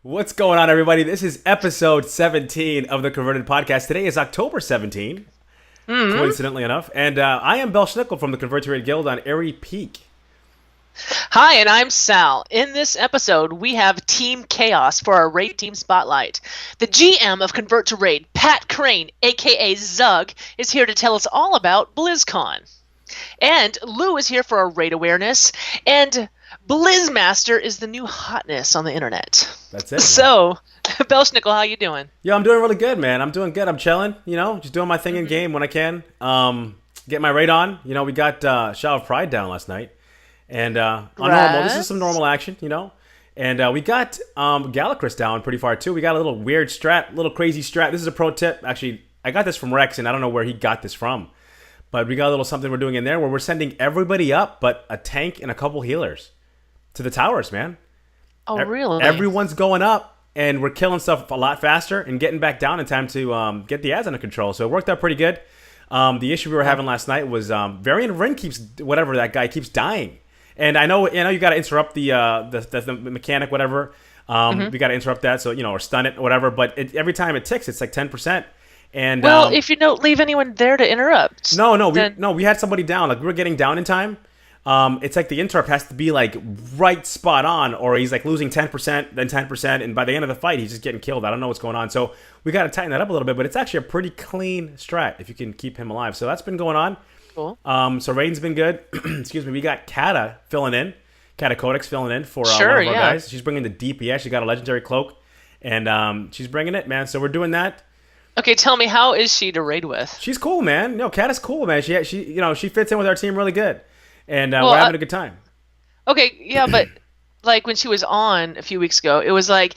What's going on, everybody? This is episode 17 of the Converted Podcast. Today is October 17, coincidentally enough. And I am Bell Schnickel from the Convert to Raid Guild on Aerie Peak. Hi, and I'm Sal. In this episode, we have Team Chaos for our Raid Team Spotlight. The GM of Convert to Raid, Pat Crane, aka Zug, is here to tell us all about BlizzCon. And Lou is here for our raid awareness, and Blizzmaster is the new hotness on the internet. That's it. So, Bell Schnickel, how you doing? Yeah, I'm doing really good, man. I'm doing good. I'm chilling, just doing my thing in game when I can. Get my raid on. We got Shout of Pride down last night. And on normal, this is some normal action, And we got Galacris down pretty far, too. We got a little weird strat, little crazy strat. This is a pro tip. Actually, I got this from Rex, and I don't know where he got this from. But we got a little something we're doing in there where we're sending everybody up but a tank and a couple healers to the towers, man. Oh, really? Everyone's going up, and we're killing stuff a lot faster and getting back down in time to get the ads under control. So it worked out pretty good. The issue we were having last night was Variant of Rin keeps, whatever that guy, keeps dying. And I know you got to interrupt the mechanic, whatever. We got to interrupt that, so or stun it or whatever. But every time it ticks, it's like 10%. And if you don't leave anyone there to interrupt. We had somebody down. Like we were getting down in time. It's like the interrupt has to be like right spot on, or he's like losing 10%, then 10%, and by the end of the fight, he's just getting killed. I don't know what's going on. So we got to tighten that up a little bit. But it's actually a pretty clean strat if you can keep him alive. So that's been going on. Cool. So Raiden's been good. Excuse me. We got Kata filling in. Kata Codex filling in for one of our guys. She's bringing the DPS. She got a legendary cloak, and she's bringing it, man. So we're doing that. Okay, tell me, how is she to raid with? She's cool, man. No, Kata's cool, man. She fits in with our team really good, and we're having a good time. Okay, yeah, but like when she was on a few weeks ago, it was like,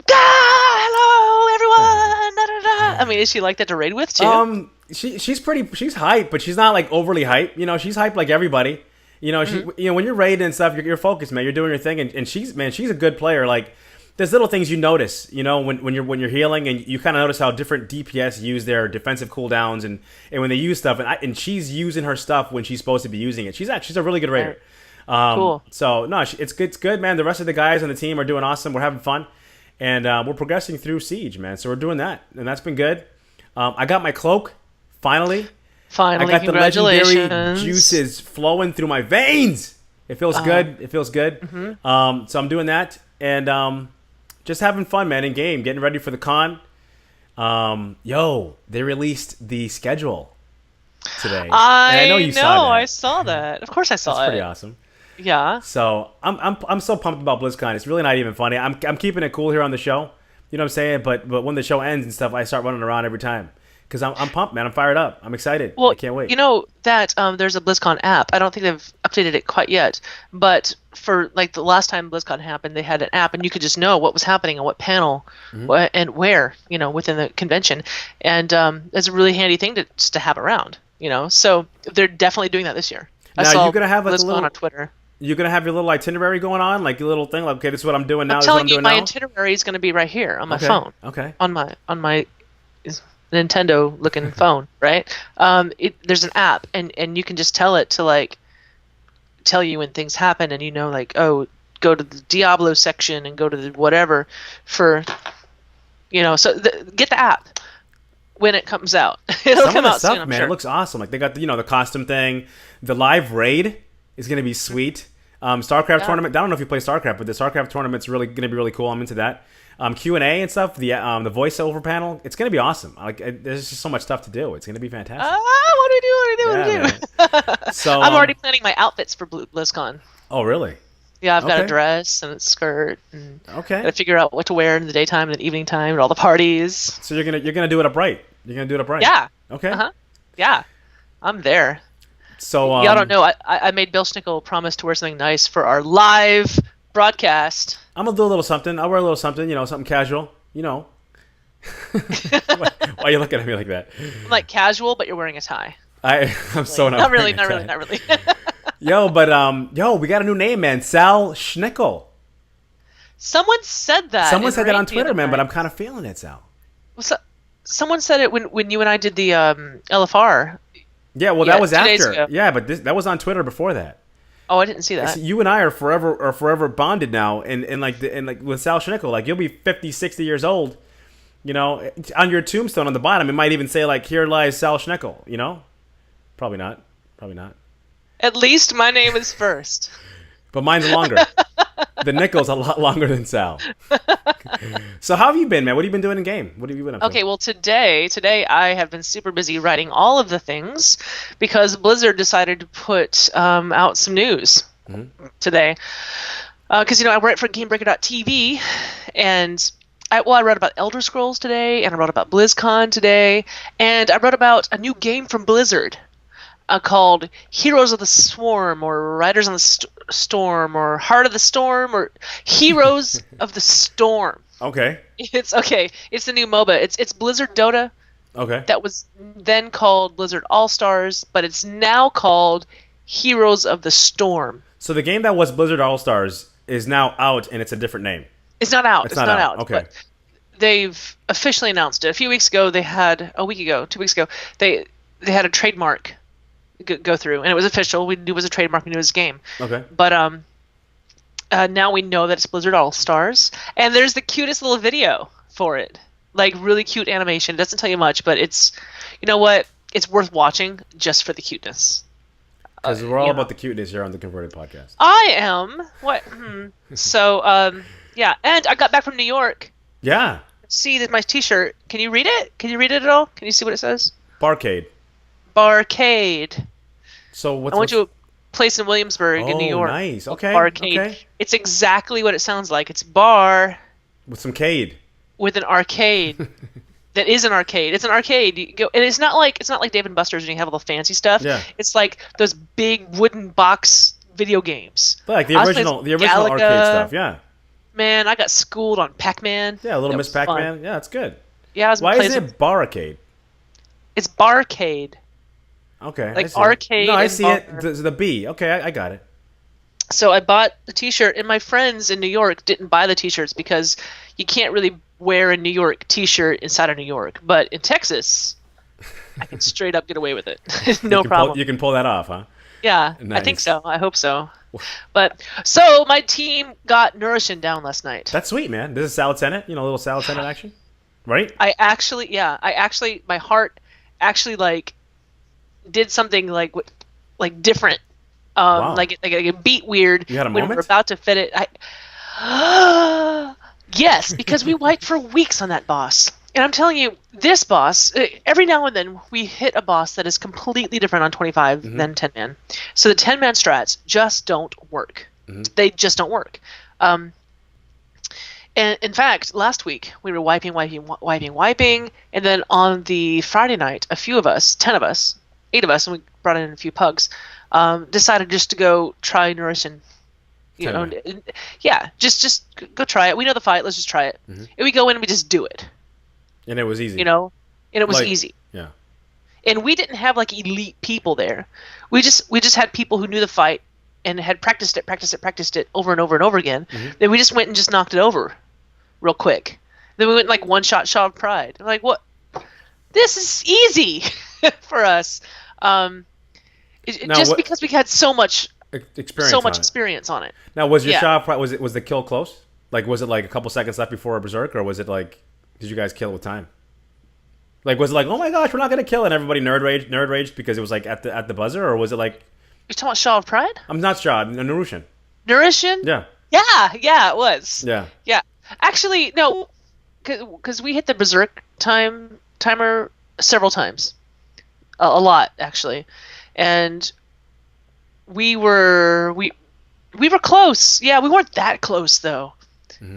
hello everyone. Da, da, da. I mean, is she like that to raid with too? She's hype, but she's not like overly hype. She's hype like everybody. When you're raiding and stuff, you're focused, man. You're doing your thing, and she's a good player. Like there's little things you notice, when you're healing, and you kind of notice how different DPS use their defensive cooldowns, and when they use stuff, and she's using her stuff when she's supposed to be using it. She's a really good raider. Cool. So no, it's good, man. The rest of the guys on the team are doing awesome. We're having fun, and we're progressing through Siege, man. So we're doing that, and that's been good. I got my cloak. Finally, I got the legendary juices flowing through my veins. It feels good. Mm-hmm. So I'm doing that, and just having fun, man, in game, getting ready for the con. They released the schedule today. I know you saw that. I saw that. Of course, I saw it. That's pretty awesome. Yeah. So I'm so pumped about BlizzCon. It's really not even funny. I'm keeping it cool here on the show. You know what I'm saying? But when the show ends and stuff, I start running around every time. Because I'm pumped, man. I'm fired up. I'm excited. Well, I can't wait. You know that there's a BlizzCon app. I don't think they've updated it quite yet. But for like the last time BlizzCon happened, they had an app, and you could just know what was happening on what panel and where, within the convention. And it's a really handy thing to have around, So they're definitely doing that this year. Now, I saw you're gonna have like BlizzCon on Twitter. You're gonna have your little itinerary going on, like your little thing, like okay, this is what I'm doing now. I'm telling you, my itinerary is going to be right here on my phone. Okay. On my Nintendo-looking phone, right? There's an app, and you can just tell it to like tell you when things happen, and go to the Diablo section and go to the whatever for, So get the app when it comes out. It'll come out soon, I'm man. sure. It looks awesome. Like they got the costume thing, the live raid is gonna be sweet. StarCraft tournament. I don't know if you play StarCraft, but the StarCraft tournament's really gonna be really cool. I'm into that. Q&A and stuff, the voiceover panel, it's gonna be awesome. There's just so much stuff to do. It's gonna be fantastic. What do I do? So I'm already planning my outfits for BlizzCon. Oh, really? Yeah, I've got a dress and a skirt, and gotta figure out what to wear in the daytime and the evening time and all the parties. So you're gonna do it up right. You're gonna do it up right. Yeah. Okay. Yeah, I'm there. So y'all don't know. I made Bill Schnickel promise to wear something nice for our live broadcast. I'm gonna do a little something. I'll wear a little something, something casual. Why are you looking at me like that? I'm like casual, but you're wearing a tie. I'm so not really. Yo, we got a new name, man. Sal Schnickel. Someone said that. Someone said that on Twitter, man, but I'm kind of feeling it, Sal. Well, someone said it when you and I did the LFR. Yeah, well, that was after. Yeah, but that was on Twitter before that. Oh, I didn't see that. So you and I are forever bonded now, and like with Sal Schnickel, like you'll be 50, 60 years old. You know, on your tombstone on the bottom, it might even say like, "Here lies Sal Schnickel." You know, probably not. Probably not. At least my name is first. But mine's longer. The nickel's a lot longer than Sal. So how have you been, man? What have you been doing in game? What have you been up to? Okay, well today I have been super busy writing all of the things because Blizzard decided to put out some news today. Because I write for GameBreaker.tv, and I wrote about Elder Scrolls today, and I wrote about BlizzCon today, and I wrote about a new game from Blizzard called Heroes of the Swarm, or Riders on the Storm, or Heart of the Storm, or Heroes of the Storm. Okay. It's the new MOBA. It's Blizzard Dota. Okay. That was then called Blizzard All-Stars, but it's now called Heroes of the Storm. So the game that was Blizzard All-Stars is now out, and it's a different name. It's not out. It's not out. Okay. But they've officially announced it. A week ago, they had 2 weeks ago, they had a trademark go through, and it was official. We knew it was a trademark. We knew it was a game. Okay. But now we know that it's Blizzard All-Stars, and there's the cutest little video for it. Like, really cute animation. It doesn't tell you much, but it's, you know what? It's worth watching just for the cuteness. Because we're all about the cuteness here on the Converted Podcast. I am. What? So, yeah. And I got back from New York. Yeah. See that my T-shirt. Can you read it? Can you read it at all? Can you see what it says? Barcade. Barcade. So what's... I went to a place in Williamsburg in New York. Oh, nice. Okay. Barcade. Okay. It's exactly what it sounds like. It's bar With some cade. with an arcade. That is an arcade. It's an arcade. You go, and it's not like Dave and Buster's when you have all the fancy stuff. Yeah. It's like those big wooden box video games. Like the I was original playing arcade Galaga. stuff, yeah. Man, I got schooled on Pac-Man. Yeah, Little That Miss was fun. Pac-Man. Yeah, it's good. Yeah, I was Why playing isn't it barcade? It's barcade. Okay. Like I see arcade It. No, I and see bar. it. The B. Okay, I got it. So I bought a T-shirt, and my friends in New York didn't buy the T-shirts because you can't really wear a New York T-shirt inside of New York. But in Texas, I can straight up get away with it. No problem. You can pull that off, huh? Yeah, Nice. I think so. I hope so. But so my team got Nourishing down last night. That's sweet, man. This is Salad Senate. A little Salad Senate action, right? My heart actually like did something like different. Wow. Like a beat weird You had a when moment? we were about to fit it. Yes, because we wiped for weeks on that boss. And I'm telling you, this boss, every now and then we hit a boss that is completely different on 25 than 10-man. So the 10-man strats just don't work. They just don't work. And in fact, last week we were wiping, and then on the Friday night, a few of us, 10 of us, 8 of us, and we brought in a few pugs, decided just to go try Nourishing. You know, yeah, just go try it. We know the fight. Let's just try it. And we go in and we just do it. And it was easy. You know, and it was easy. Yeah. And we didn't have like elite people there. We just had people who knew the fight and had practiced it over and over and over again. Then we just went and just knocked it over real quick. Then we went like one shot Shaw of Pride. I'm like, what? This is easy for us. Because we had so much experience on it. Now, was your shot? Was the kill close? Like, was it like a couple seconds left before a berserk, or was it like, did you guys kill it with time? Like, was it like, oh my gosh, we're not gonna kill it, and everybody nerd raged because it was like at the buzzer, or was it like? You're talking about Shaw of Pride? I'm not Shaw. Nourishing. Nourishing? Yeah. Yeah, it was. Yeah. Yeah. Actually, no, because we hit the berserk timer several times, a lot actually, and we were close. Yeah, we weren't that close though.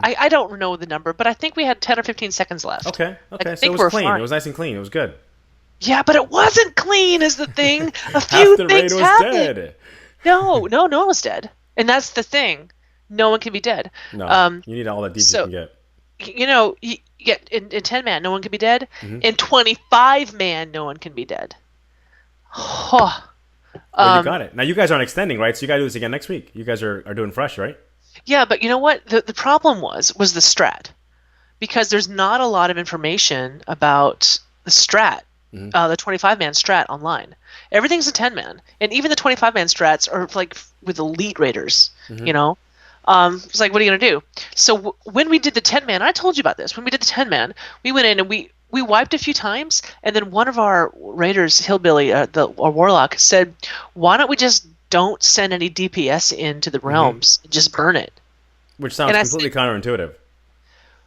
I don't know the number, but I think we had 10 or 15 seconds left. Okay. I So it was clean. Fine. It was nice and clean. It was good. Yeah, but it wasn't clean is the thing. A few Half the things raid was happened. dead. No one was dead. And that's the thing. No one can be dead. No, you need all that deep you can get. You know, in 10-man, no one can be dead. In 25-man, no one can be dead. Well, you got it. Now, you guys aren't extending, right? So you got to do this again next week. You guys are doing fresh, right? Yeah, but you know what? The problem was the strat. Because there's not a lot of information about the strat the 25-man strat online. Everything's a 10-man, and even the 25-man strats are like with elite raiders. You know, it's like, what are you gonna do? So when we did the 10-man, I told you about this. When we did the 10-man, we went in and we wiped a few times, and then one of our raiders, Hillbilly, our Warlock, said, "Why don't we just don't send any DPS into the realms and just burn it?" Which sounds completely counterintuitive.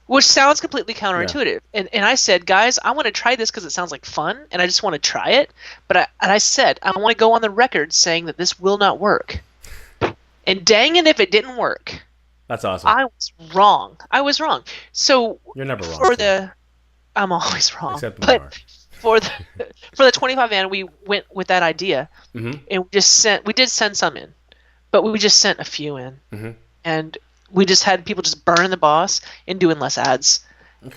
Which sounds completely counterintuitive. Yeah. And I said, guys, I want to try this because it sounds like fun, and I just want to try it. But I said, I want to go on the record saying that this will not work. And dang it if it didn't work. That's awesome. I was wrong. So you're never wrong. I'm always wrong. Except but for the 25-man, we went with that idea, and we did send some in, but we just sent a few in, and we just had people just burning the boss and doing less ads,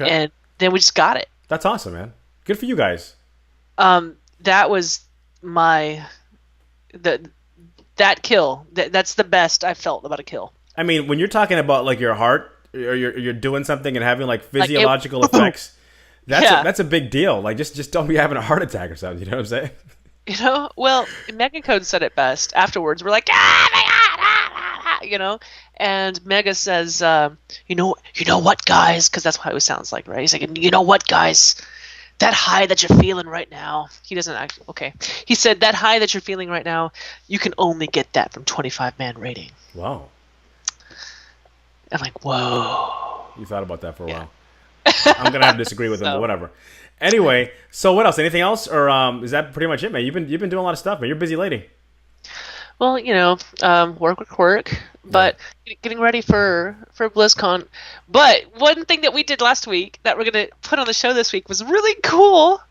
and then we just got it. That's awesome, man. Good for you guys. That was that kill. That's the best I felt about a kill. I mean, when you're talking about like your heart, or you're doing something and having like physiological effects. That's a big deal. Like, just don't be having a heart attack or something. You know what I'm saying? You know, well, Mega Code said it best. Afterwards, we're like, ah, my God, you know, and Mega says, you know what, guys? Because that's how it sounds like, right? He's like, you know what, guys? That high that you're feeling right now. He doesn't actually. Okay, he said that high that you're feeling right now. You can only get that from 25-man rating. Wow. I'm like, whoa. You thought about that for a while. I'm gonna have to disagree with him, but whatever. Anyway, so what else? Anything else, or is that pretty much it, man? You've been doing a lot of stuff, man. You're a busy lady. Well, you know, work, but getting ready for BlizzCon. But one thing that we did last week that we're gonna put on the show this week was really cool.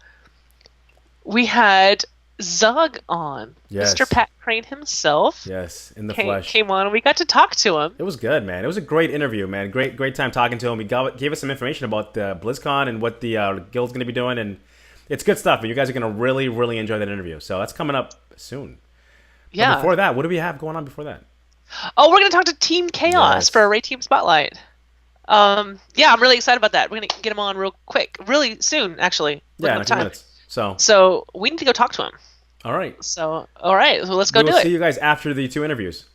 We had Zug on, Mr. Pat Crane himself. Yes, in the flesh. Came on, and we got to talk to him. It was good, man. It was a great interview, man. Great time talking to him. He gave us some information about the BlizzCon and what the guild's going to be doing, and it's good stuff. And you guys are going to really, really enjoy that interview. So that's coming up soon. Yeah. But before that, what do we have going on before that? Oh, we're going to talk to Team Chaos for a Raid Team Spotlight. Yeah, I'm really excited about that. We're going to get him on real quick, really soon, actually. Yeah, in a few minutes. So we need to go talk to him. All right. So let's go do it. We'll see you guys after the 2 interviews.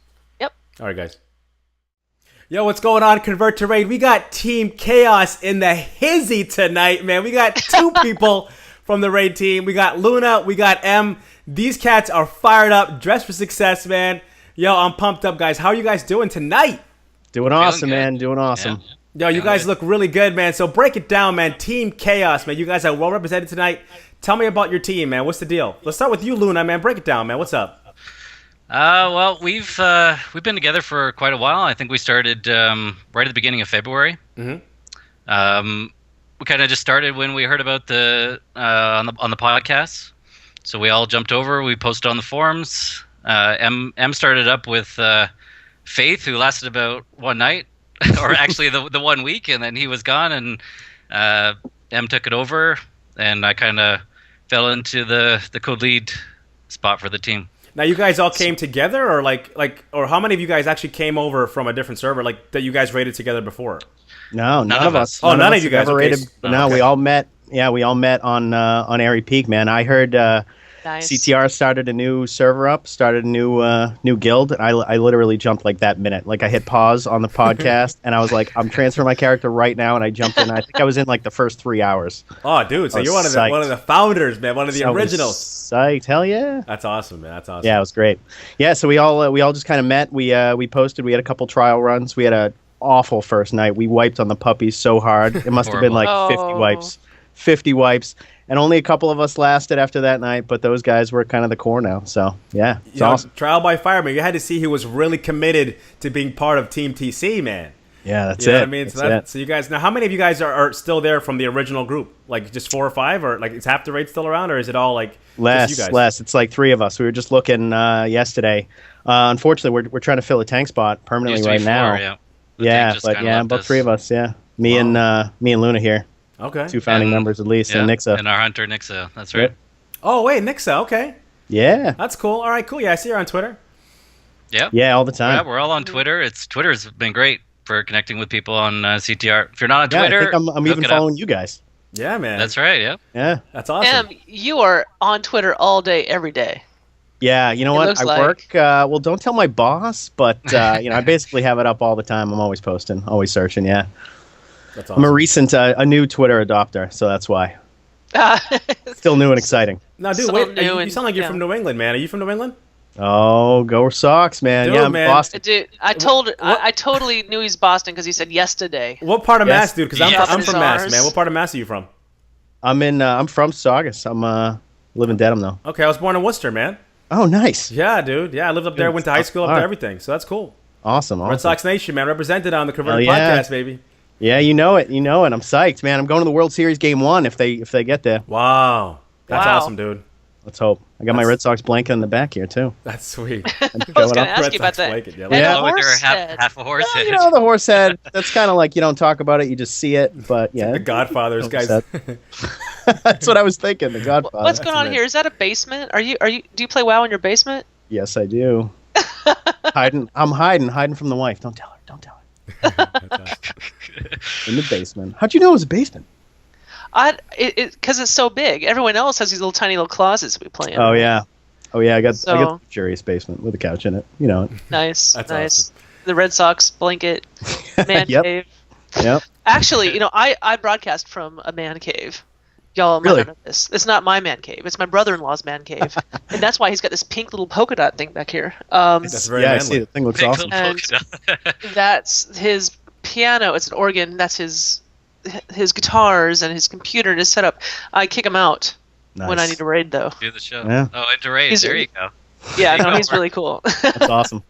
Yep. All right, guys. Yo, what's going on, Convert to Raid? We got Team Chaos in the hizzy tonight, man. We got 2 people from the Raid team. We got Luna, we got M. These cats are fired up, dressed for success, man. Yo, I'm pumped up, guys. How are you guys doing tonight? Doing awesome, man. Doing awesome. Yeah. Yo, you guys look really good, man. So break it down, man. Team Chaos, man. You guys are well represented tonight. Tell me about your team, man. What's the deal? Let's start with you, Luna, man. Break it down, man. What's up? Well, we've been together for quite a while. I think we started right at the beginning of February. We kind of just started when we heard about the on the podcast. So we all jumped over. We posted on the forums. M started up with Faith, who lasted about one night, or actually the 1 week, and then he was gone, and M took it over, and I kind of fell into the co-lead spot for the team. Now you guys all came together, or or how many of you guys actually came over from a different server, like that you guys raided together before? No, none of us. Oh, none of you guys. Raided. No, we all met. Yeah, we all met on Aerie Peak, man. I heard Nice. CTR started a new server up, started a new guild. And I literally jumped like that minute. Like I hit pause on the podcast, and I was like, I'm transferring my character right now, and I jumped in. I think I was in like the first 3 hours. Oh, dude! So you're one of the founders, man. One of the originals. Psyched! Hell yeah! That's awesome, man. That's awesome. Yeah, it was great. Yeah, so we all just kind of met. We posted. We had a couple trial runs. We had a awful first night. We wiped on the puppies so hard. It must have been like 50 wipes. 50 wipes. And only a couple of us lasted after that night, but those guys were kind of the core now. So, yeah, it's awesome. Trial by fire, man. You had to see who was really committed to being part of Team TC, man. Yeah, that's you know it. What I mean? That's so you guys, now how many of you guys are still there from the original group? Like just 4 or 5? Or like is half the raid still around? Or is it all like just you guys? Less. It's like 3 of us. We were just looking yesterday. Unfortunately, we're trying to fill a tank spot permanently right now. Yeah, about 3 of us, yeah. Me and Luna here. Okay. 2 founding members at least, and Nixa. And our hunter, Nixa. That's right. Oh, wait, Nixa. Okay. Yeah. That's cool. All right, cool. Yeah, I see her on Twitter. Yeah. Yeah, all the time. Yeah, we're all on Twitter. Twitter's been great for connecting with people on CTR. If you're not on Twitter, I think I'm even following you guys. Yeah, man. That's right. Yeah. Yeah. That's awesome. You are on Twitter all day, every day. Yeah, you know what? looks I like- work. Well, don't tell my boss, but I basically have it up all the time. I'm always posting, always searching. Yeah, That's I'm awesome. a new Twitter adopter, so that's why. Still new and exciting. Now, dude, So wait. new You and- sound like you're yeah. from New England, man. Are you from New England? Oh, go Sox, man! Dude, yeah, I'm man. Boston. Dude, I totally knew he's Boston because he said yesterday. What part of Yes. Mass, dude? Because I'm, Yes. I'm from Mass, Ours. man. What part of Mass are you from? I'm from Saugus. I'm live in Dedham though. Okay, I was born in Worcester, man. Oh, nice. Yeah, dude. Yeah, I lived up there, went to high school up there, everything. So that's cool. Awesome. Red Sox Nation, man. Represented on the Converted Hell yeah. Podcast, baby. Yeah, you know it. I'm psyched, man. I'm going to the World Series Game 1 if they get there. Wow. That's Wow. awesome, dude. Let's hope. I got my Red Sox blanket in the back here too. That's sweet. I was going to ask Red you about Sox that. blanket, yeah. And Yeah. a Oh, with their horse half, head. half a horse head. You know, the horse head. That's kind of like you don't talk about it, you just see it. But yeah, The Godfathers, guys. that's what I was thinking. The Godfather. What's going on here? Is that a basement? Do you play WoW in your basement? Yes, I do. I'm hiding from the wife. Don't tell her. In the basement. How'd you know it was a basement? Because it's so big. Everyone else has these little tiny little closets we play in. Oh yeah. I got So- the luxurious basement with a couch in it. You know it. Nice, That's nice. awesome. The Red Sox blanket, man Yep. cave. Yep. Actually, I broadcast from a man cave. Y'all might Really? not know this. It's not my man cave. It's my brother-in-law's man cave, and that's why he's got this pink little polka dot thing back here. That's very Yeah, I manly. see. The thing looks Big awesome. little And- polka dot. That's his piano. It's an organ. That's his guitars and his computer and his setup. I kick him out when I Nice. need to raid, though. Do the show. Yeah. Oh, and to raid. He's- There you go. Yeah, Take no, he's over. really cool. That's awesome.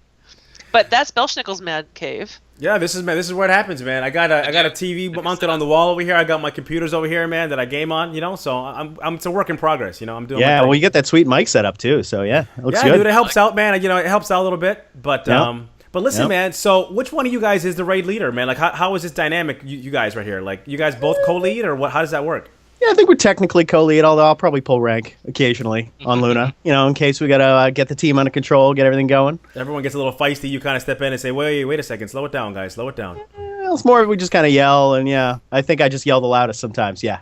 But that's Belschnickel's man cave. Yeah, this is where it happens, man. I got a TV mounted on the wall over here. I got my computers over here, man, that I game on. So I'm it's a work in progress. I'm doing. my Yeah, thing. well, you get that sweet mic set up too, so yeah, it looks Yeah, good. dude, it helps out, man. It helps out a little bit, but Yep. but listen, Yep. man. So which one of you guys is the raid leader, man? Like, how is this dynamic? You guys right here, like, you guys both co-lead, or what? How does that work? Yeah, I think we're technically co-lead, although I'll probably pull rank occasionally on Luna, in case we gotta get the team under control, get everything going. Everyone gets a little feisty. You kind of step in and say, wait a second, slow it down, guys, slow it down. Well, it's more we just kind of yell, and yeah, I think I just yell the loudest sometimes. Yeah,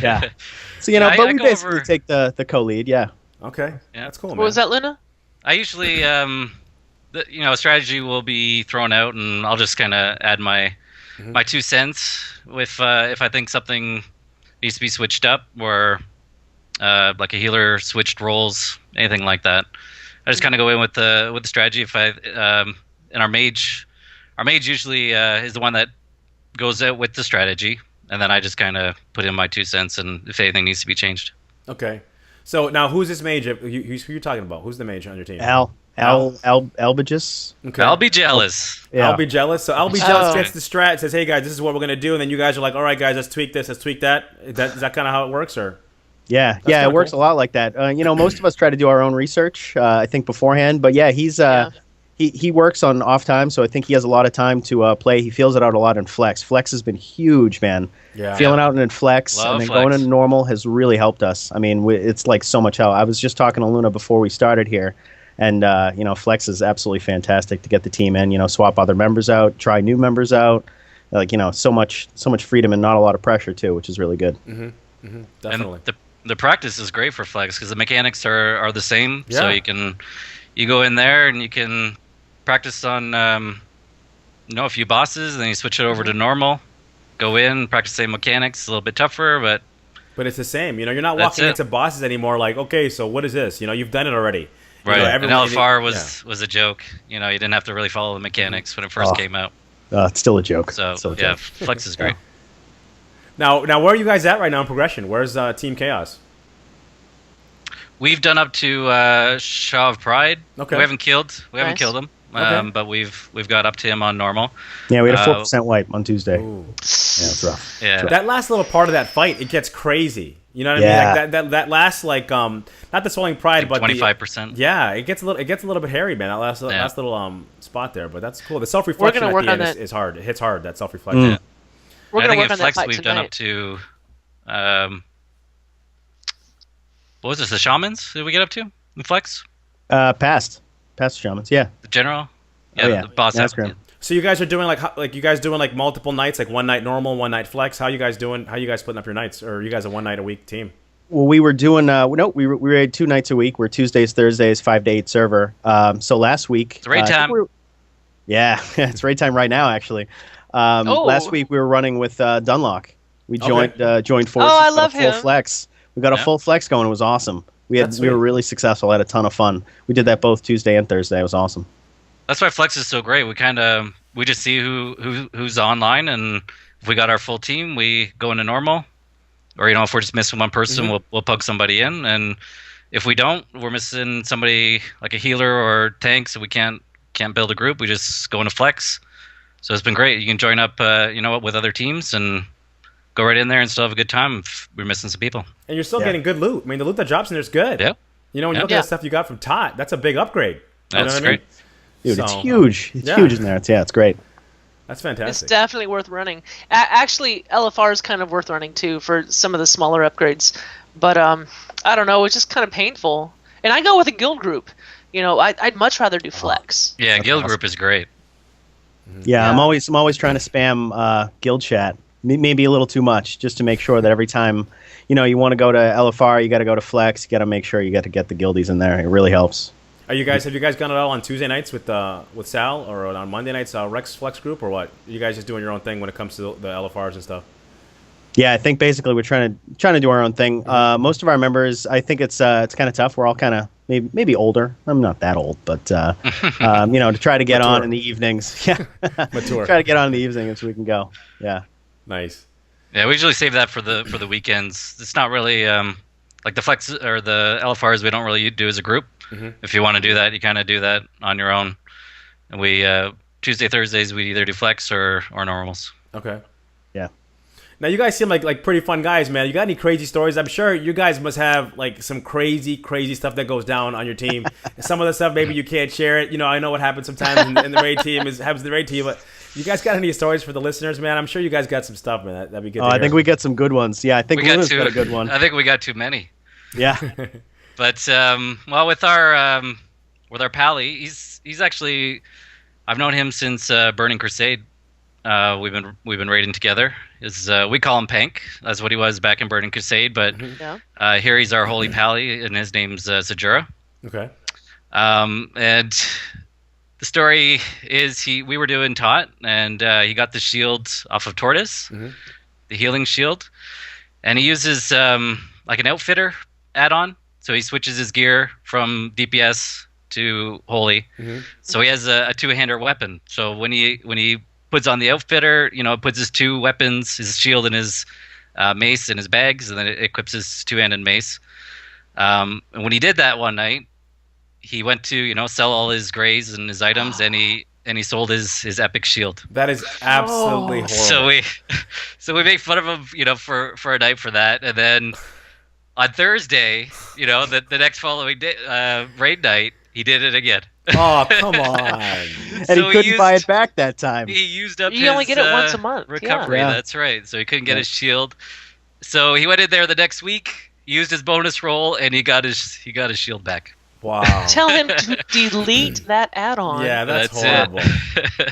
yeah. So Yeah, but I we go basically over- take the co-lead. Yeah. Okay, Yeah. that's cool, man. What was that, Luna? I usually, a strategy will be thrown out, and I'll just kind of add my 2 cents if I think something needs to be switched up, or like a healer switched roles, anything like that. I just kind of go in with the strategy. If and our mage usually is the one that goes out with the strategy, and then I just kind of put in my 2 cents, and if anything needs to be changed. Okay, so now who's this mage? Who you talking about? Who's the mage on your team? Albagus. Okay. I'll be jealous. Yeah. I'll be jealous. So I'll be jealous Oh. gets the strat, says, hey guys, this is what we're gonna do, and then you guys are like, all right guys, let's tweak this, let's tweak that. Is that kind of how it works, or? Yeah, kinda it works cool. a lot like that. Most of us try to do our own research, I think beforehand. But yeah, he's he works on off time, so I think he has a lot of time to play. He feels it out a lot in flex. Flex has been huge, man. Yeah. Feeling out in flex Love and then flex. going into normal has really helped us. I mean, it's like so much help. I was just talking to Luna before we started here, and flex is absolutely fantastic to get the team in. Swap other members out, try new members out. Like so much freedom and not a lot of pressure too, which is really good. Definitely. And the practice is great for flex because the mechanics are the same. So Yeah. you go in there and you can practice on a few bosses, and then you switch it over to normal. Go in, practice the same mechanics. A little bit tougher, but it's the same. You're not That's walking it. into bosses anymore. Like, okay, so what is this? You've done it already. right. And everyone- LFR was a joke. You didn't have to really follow the mechanics when it first Oh. came out. It's still a joke. So Still a yeah, joke. flex is great. Now, where are you guys at right now in progression? Where's Team Chaos? We've done up to Shaw of Pride. Okay. We haven't killed Nice. him, Okay. but we've got up to him on normal. Yeah, we had a Uh, 4% wipe on Tuesday. Ooh. Yeah, it's rough. Yeah. That last little part of that fight, it gets crazy. You know what I Yeah. mean? Like that last not the swelling pride, but 25%. Yeah, it gets a little bit hairy, man. That last little spot there, but that's cool. The self We're reflection gonna at work the on end is, that. is hard. It hits hard. That self reflection. Yeah. We're I gonna think work in on that flex fight we've tonight. done up to what was this? The shamans? Did we get up to in flex? Past shamans. Yeah. The general? Oh, yeah. The boss. Massacre. So you guys are doing like you guys doing like multiple nights, like one night normal, one night flex. How you guys doing? How you guys splitting up your nights, or are you guys a one night a week team? Well, we were doing we raid 2 nights a week. We're Tuesdays, Thursdays, 5 to 8 server. So last week, It's raid time. Yeah, it's raid time right now actually. Last week we were running with Dunlock. We joined forces. Oh, I love full him. flex. We got a full flex going. It was awesome. We were really successful. Had a ton of fun. We did that both Tuesday and Thursday. It was awesome. That's why Flex is so great. We just see who's online, and if we got our full team, we go into normal. Or if we're just missing one person, we'll plug somebody in, and if we don't, we're missing somebody like a healer or tank, so we can't build a group. We just go into Flex. So it's been great. You can join up, with other teams and go right in there and still have a good time if we're missing some people. And you're still getting good loot. I mean, the loot that drops in there is good. Yeah. When you look at the stuff you got from Tot, that's a big upgrade. That's great. Dude, it's huge. It's huge in there. It's great. That's fantastic. It's definitely worth running. Actually, LFR is kind of worth running too for some of the smaller upgrades. But I don't know. It's just kind of painful. And I go with a guild group. I'd much rather do Flex. Yeah, guild group is great. Yeah, I'm always trying to spam guild chat. Maybe a little too much, just to make sure that every time you want to go to LFR, you got to go to Flex. You got to make sure you got to get the guildies in there. It really helps. Have you guys gone at all on Tuesday nights with Sal, or on Monday nights Rex Flex group, or what? Are you guys just doing your own thing when it comes to the LFRs and stuff? Yeah, I think basically we're trying to do our own thing. Most of our members, I think it's kind of tough. We're all kind of maybe older. I'm not that old, but to try to get on in the evenings. Yeah, Mature. Try to get on in the evenings so we can go. Yeah. Nice. Yeah, we usually save that for the weekends. It's not really like the Flex or the LFRs. We don't really do as a group. If you want to do that, you kind of do that on your own. And we Tuesday, Thursdays, we either do Flex or normals. Okay. Yeah. Now you guys seem like pretty fun guys, man. You got any crazy stories? I'm sure you guys must have like some crazy stuff that goes down on your team. Some of the stuff maybe you can't share it. I know what happens sometimes in the raid team happens in the raid team, but you guys got any stories for the listeners, man? I'm sure you guys got some stuff, man. That'd be good. I think we got some good ones. Yeah, I think Luna's got a good one. I think we got too many. Yeah. But with our Pally, he's actually, I've known him since Burning Crusade. We've been raiding together. We call him Pank. That's what he was back in Burning Crusade. But here he's our holy Pally, and his name's Sajura. Okay. And the story is we were doing Tot, and he got the shield off of Tortoise, the healing shield, and he uses like an outfitter add-on. So he switches his gear from DPS to holy. So he has a two-hander weapon. So when he puts on the outfitter, it puts his two weapons, his shield and his mace in his bags, and then it equips his two-handed mace. And when he did that one night, he went to sell all his grays and his items, and he sold his epic shield. That is absolutely horrible. So we make fun of him, for a night for that, and then on Thursday, the next following day, raid night, he did it again. Oh, come on. And he couldn't buy it back that time. He used up You only get it once a month. Recovery, Yeah. That's right. So he couldn't get his shield. So he went in there the next week, used his bonus roll, and he got his shield back. Wow. Tell him to delete that add-on. Yeah, that's horrible.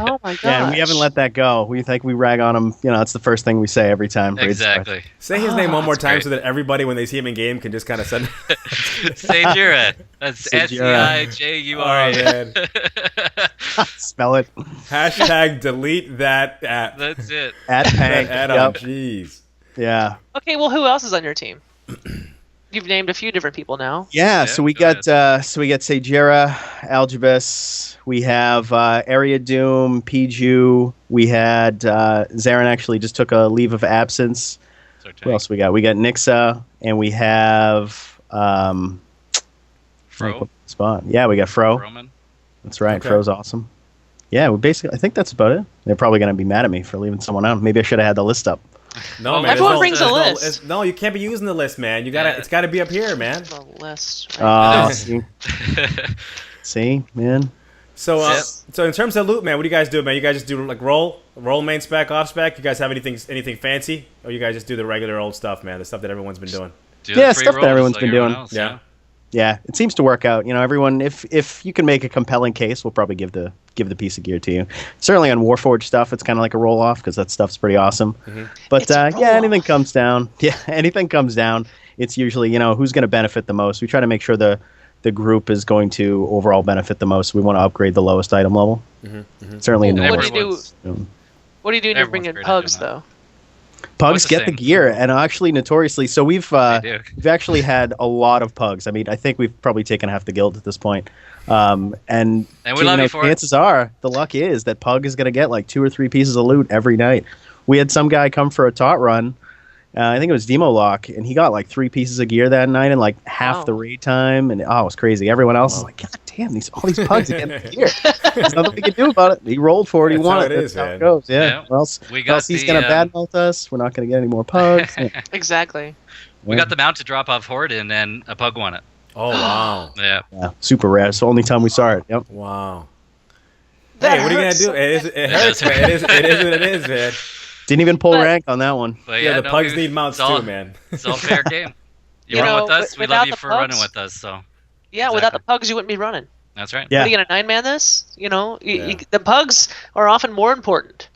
Oh my god. Yeah, and we haven't let that go. We think we rag on him. That's the first thing we say every time. Exactly. Say his name one more time great. so that everybody, when they see him in game, can just kind of send. Sajura. That's Seijura. Oh, man. Spell it. Hashtag delete that app. That's it. At Pank. That add-on. Yep. Jeez. Yeah. Okay, well, who else is on your team? You've named a few different people now. Yeah, so we got Sajira, Algebus, we have Area Doom, Piju, we had Zarin actually just took a leave of absence. What else we got? We got Nixa, and we have Fro. Spot. Yeah, we got Fro. Roman. That's right. Okay. Fro's awesome. Yeah, I think that's about it. They're probably going to be mad at me for leaving someone out. Maybe I should have had the list up. No, Well, man. everyone there's brings a list. No, you can't be using the list, man. It's got to be up here, man. The list. See? See, man. So, Yep. so in terms of loot, man, what do you guys do, man? You guys just do like roll main spec, off spec. You guys have anything fancy, or you guys just do the regular old stuff, man? The stuff that everyone's been doing. Do Yeah, the free stuff that rolls everyone's like been everyone doing. else, Yeah. Yeah, it seems to work out. Everyone, if you can make a compelling case, we'll probably give the piece of gear to you. Certainly on Warforged stuff, it's kind of like a roll off because that stuff's pretty awesome. Mm-hmm. But anything comes down. Yeah, anything comes down. It's usually who's going to benefit the most. We try to make sure the group is going to overall benefit the most. We want to upgrade the lowest item level. Mm-hmm. Mm-hmm. Certainly. What do you do? What do you do when you're bringing pugs though? Pugs get the gear, and actually, notoriously, so we've actually had a lot of pugs. I mean, I think we've probably taken half the guild at this point. And we love you for chances are, the luck is that Pug is going to get like 2 or 3 pieces of loot every night. We had some guy come for a tot run. I think it was Demo Lock, and he got like 3 pieces of gear that night in like half the raid time, and it was crazy. Everyone else is like, God damn, all these pugs are getting gear. There's nothing we can do about it. He rolled for it. He won it. That's how it goes. Yeah. Or else he's going to badmouth us. We're not going to get any more pugs. Exactly. We got the mount to drop off Horde, and then a pug won it. Oh, wow. Yeah. Super rare. It's the only time we saw it. Yep. Wow. Hey, what are you going to do? It hurts, man. It is what it is, man. Didn't even pull rank on that one. But the pugs need mounts too, man. It's all fair game. You run with us, we love you for running with us. So without the pugs, you wouldn't be running. That's right. Yeah. Are you going to 9-man this? The pugs are often more important.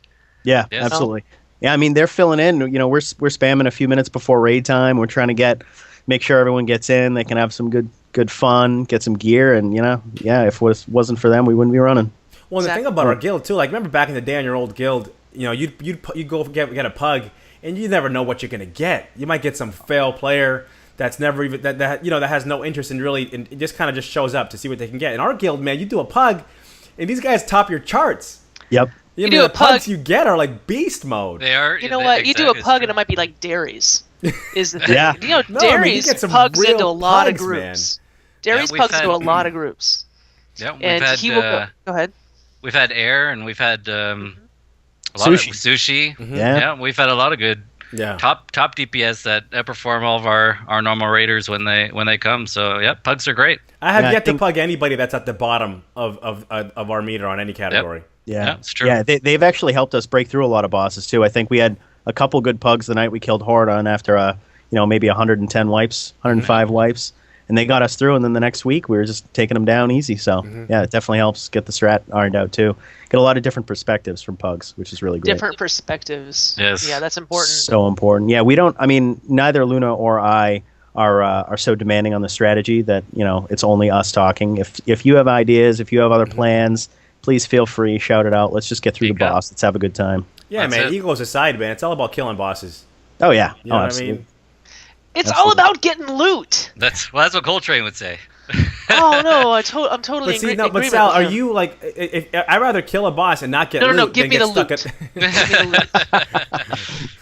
Yeah, absolutely. Yeah, I mean, they're filling in. We're spamming a few minutes before raid time. We're trying to make sure everyone gets in. They can have some good fun, get some gear, and if it wasn't for them, we wouldn't be running. Well, the thing about our guild too, like remember back in the day on your old guild, you'd go get a pug, and you never know what you're gonna get. You might get some fail player that's never even that has no interest in really, and it just kind of just shows up to see what they can get. In our guild, man, you do a pug, and these guys top your charts. Yep. You do a pug, pugs you get are like beast mode. They are. You know what? You do a pug, and it might be like Dairies. Is the thing. Dairies pugs into a lot of groups. Dairies pugs into a lot of groups. Yeah, we've had. Go ahead. We've had Air, and we've had a lot Sushi. of sushi. Mm-hmm. Yeah, we've had a lot of good top DPS that outperform all of our normal raiders when they come. So pugs are great. I have yet to pug anybody that's at the bottom of our meter on any category. Yep. Yeah, it's true. Yeah, they've actually helped us break through a lot of bosses too. I think we had a couple good pugs the night we killed Horde on after maybe 110 wipes, 105 wipes. And they got us through, and then the next week we were just taking them down easy. So, it definitely helps get the strat ironed out, too. Get a lot of different perspectives from pugs, which is really great. Different perspectives. Yes. Yeah, that's important. So important. Yeah, neither Luna or I are so demanding on the strategy that, it's only us talking. If you have ideas, if you have other plans, please feel free, shout it out. Let's just get through the boss. Let's have a good time. Yeah, man, egos aside, man. It's all about killing bosses. Oh, yeah. You know what absolutely. I mean? It's all about getting loot. That's what Coltrane would say. Oh no, I'm totally agree. But Sal, are you like? I'd rather kill a boss and not get loot. No, give me the loot.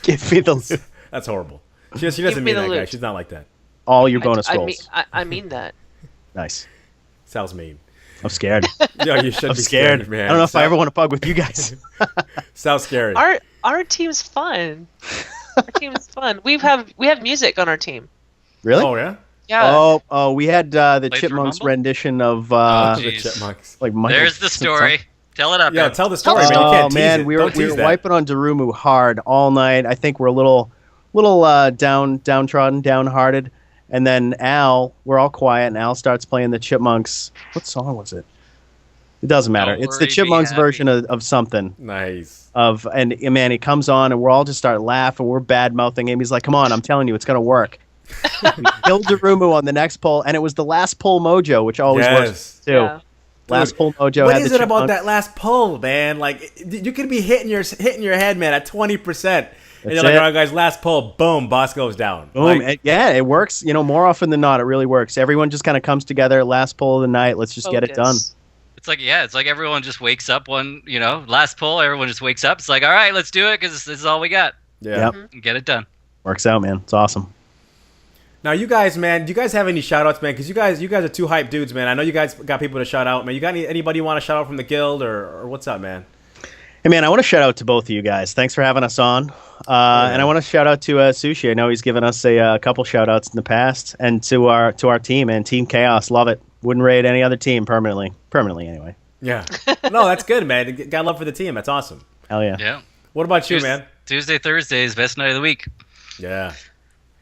Give me the loot. That's horrible. She doesn't mean that, guy. She's not like that. All your bonus rolls. I mean that. Nice. Sal's mean. I'm scared. Yeah, you should be scared, man. I don't know if I ever want to pug with you guys. Sal's scary. Our team's fun. Our team is fun. We have music on our team. Really? Oh yeah. Yeah. Oh, we had the Chipmunks rendition of the Chipmunks. Like there's the story. Tell it up. Yeah, tell the story. Man. You can't tease it. we were wiping on Darumu hard all night. I think we're a little downtrodden, downhearted, and then Al, we're all quiet, and Al starts playing the Chipmunks. What song was it? It doesn't matter. It's the Chipmunks version of something. Nice. And man, he comes on, and we're all just start laughing. We're bad mouthing him. He's like, "Come on, I'm telling you, it's gonna work." We killed Darumu on the next pull, and it was the last pull mojo, which always works too. Yeah. Last pull mojo. What is it about that last pull, man? Like you could be hitting your head, man, at 20%, and you're like, "All right, guys, last pull, boom, boss goes down." Boom. It works. More often than not, it really works. Everyone just kind of comes together. Last pull of the night. Let's just get it done. It's like everyone just wakes up last pull, everyone just wakes up. It's like, all right, let's do it because this is all we got. Yeah. Yep. Get it done. Works out, man. It's awesome. Now, you guys, man, do you guys have any shout-outs, man? Because you guys are two hype dudes, man. I know you guys got people to shout out, man. You got anybody you want to shout out from the guild or what's up, man? Hey, man, I want to shout out to both of you guys. Thanks for having us on. And I want to shout out to Sushi. I know he's given us a couple shout-outs in the past. And to our team, man. Team Chaos. Love it. Wouldn't raid any other team permanently. Permanently, anyway. Yeah. No, that's good, man. Got love for the team. That's awesome. Hell yeah. Yeah. What about you, man? Tuesday, Thursday is best night of the week. Yeah.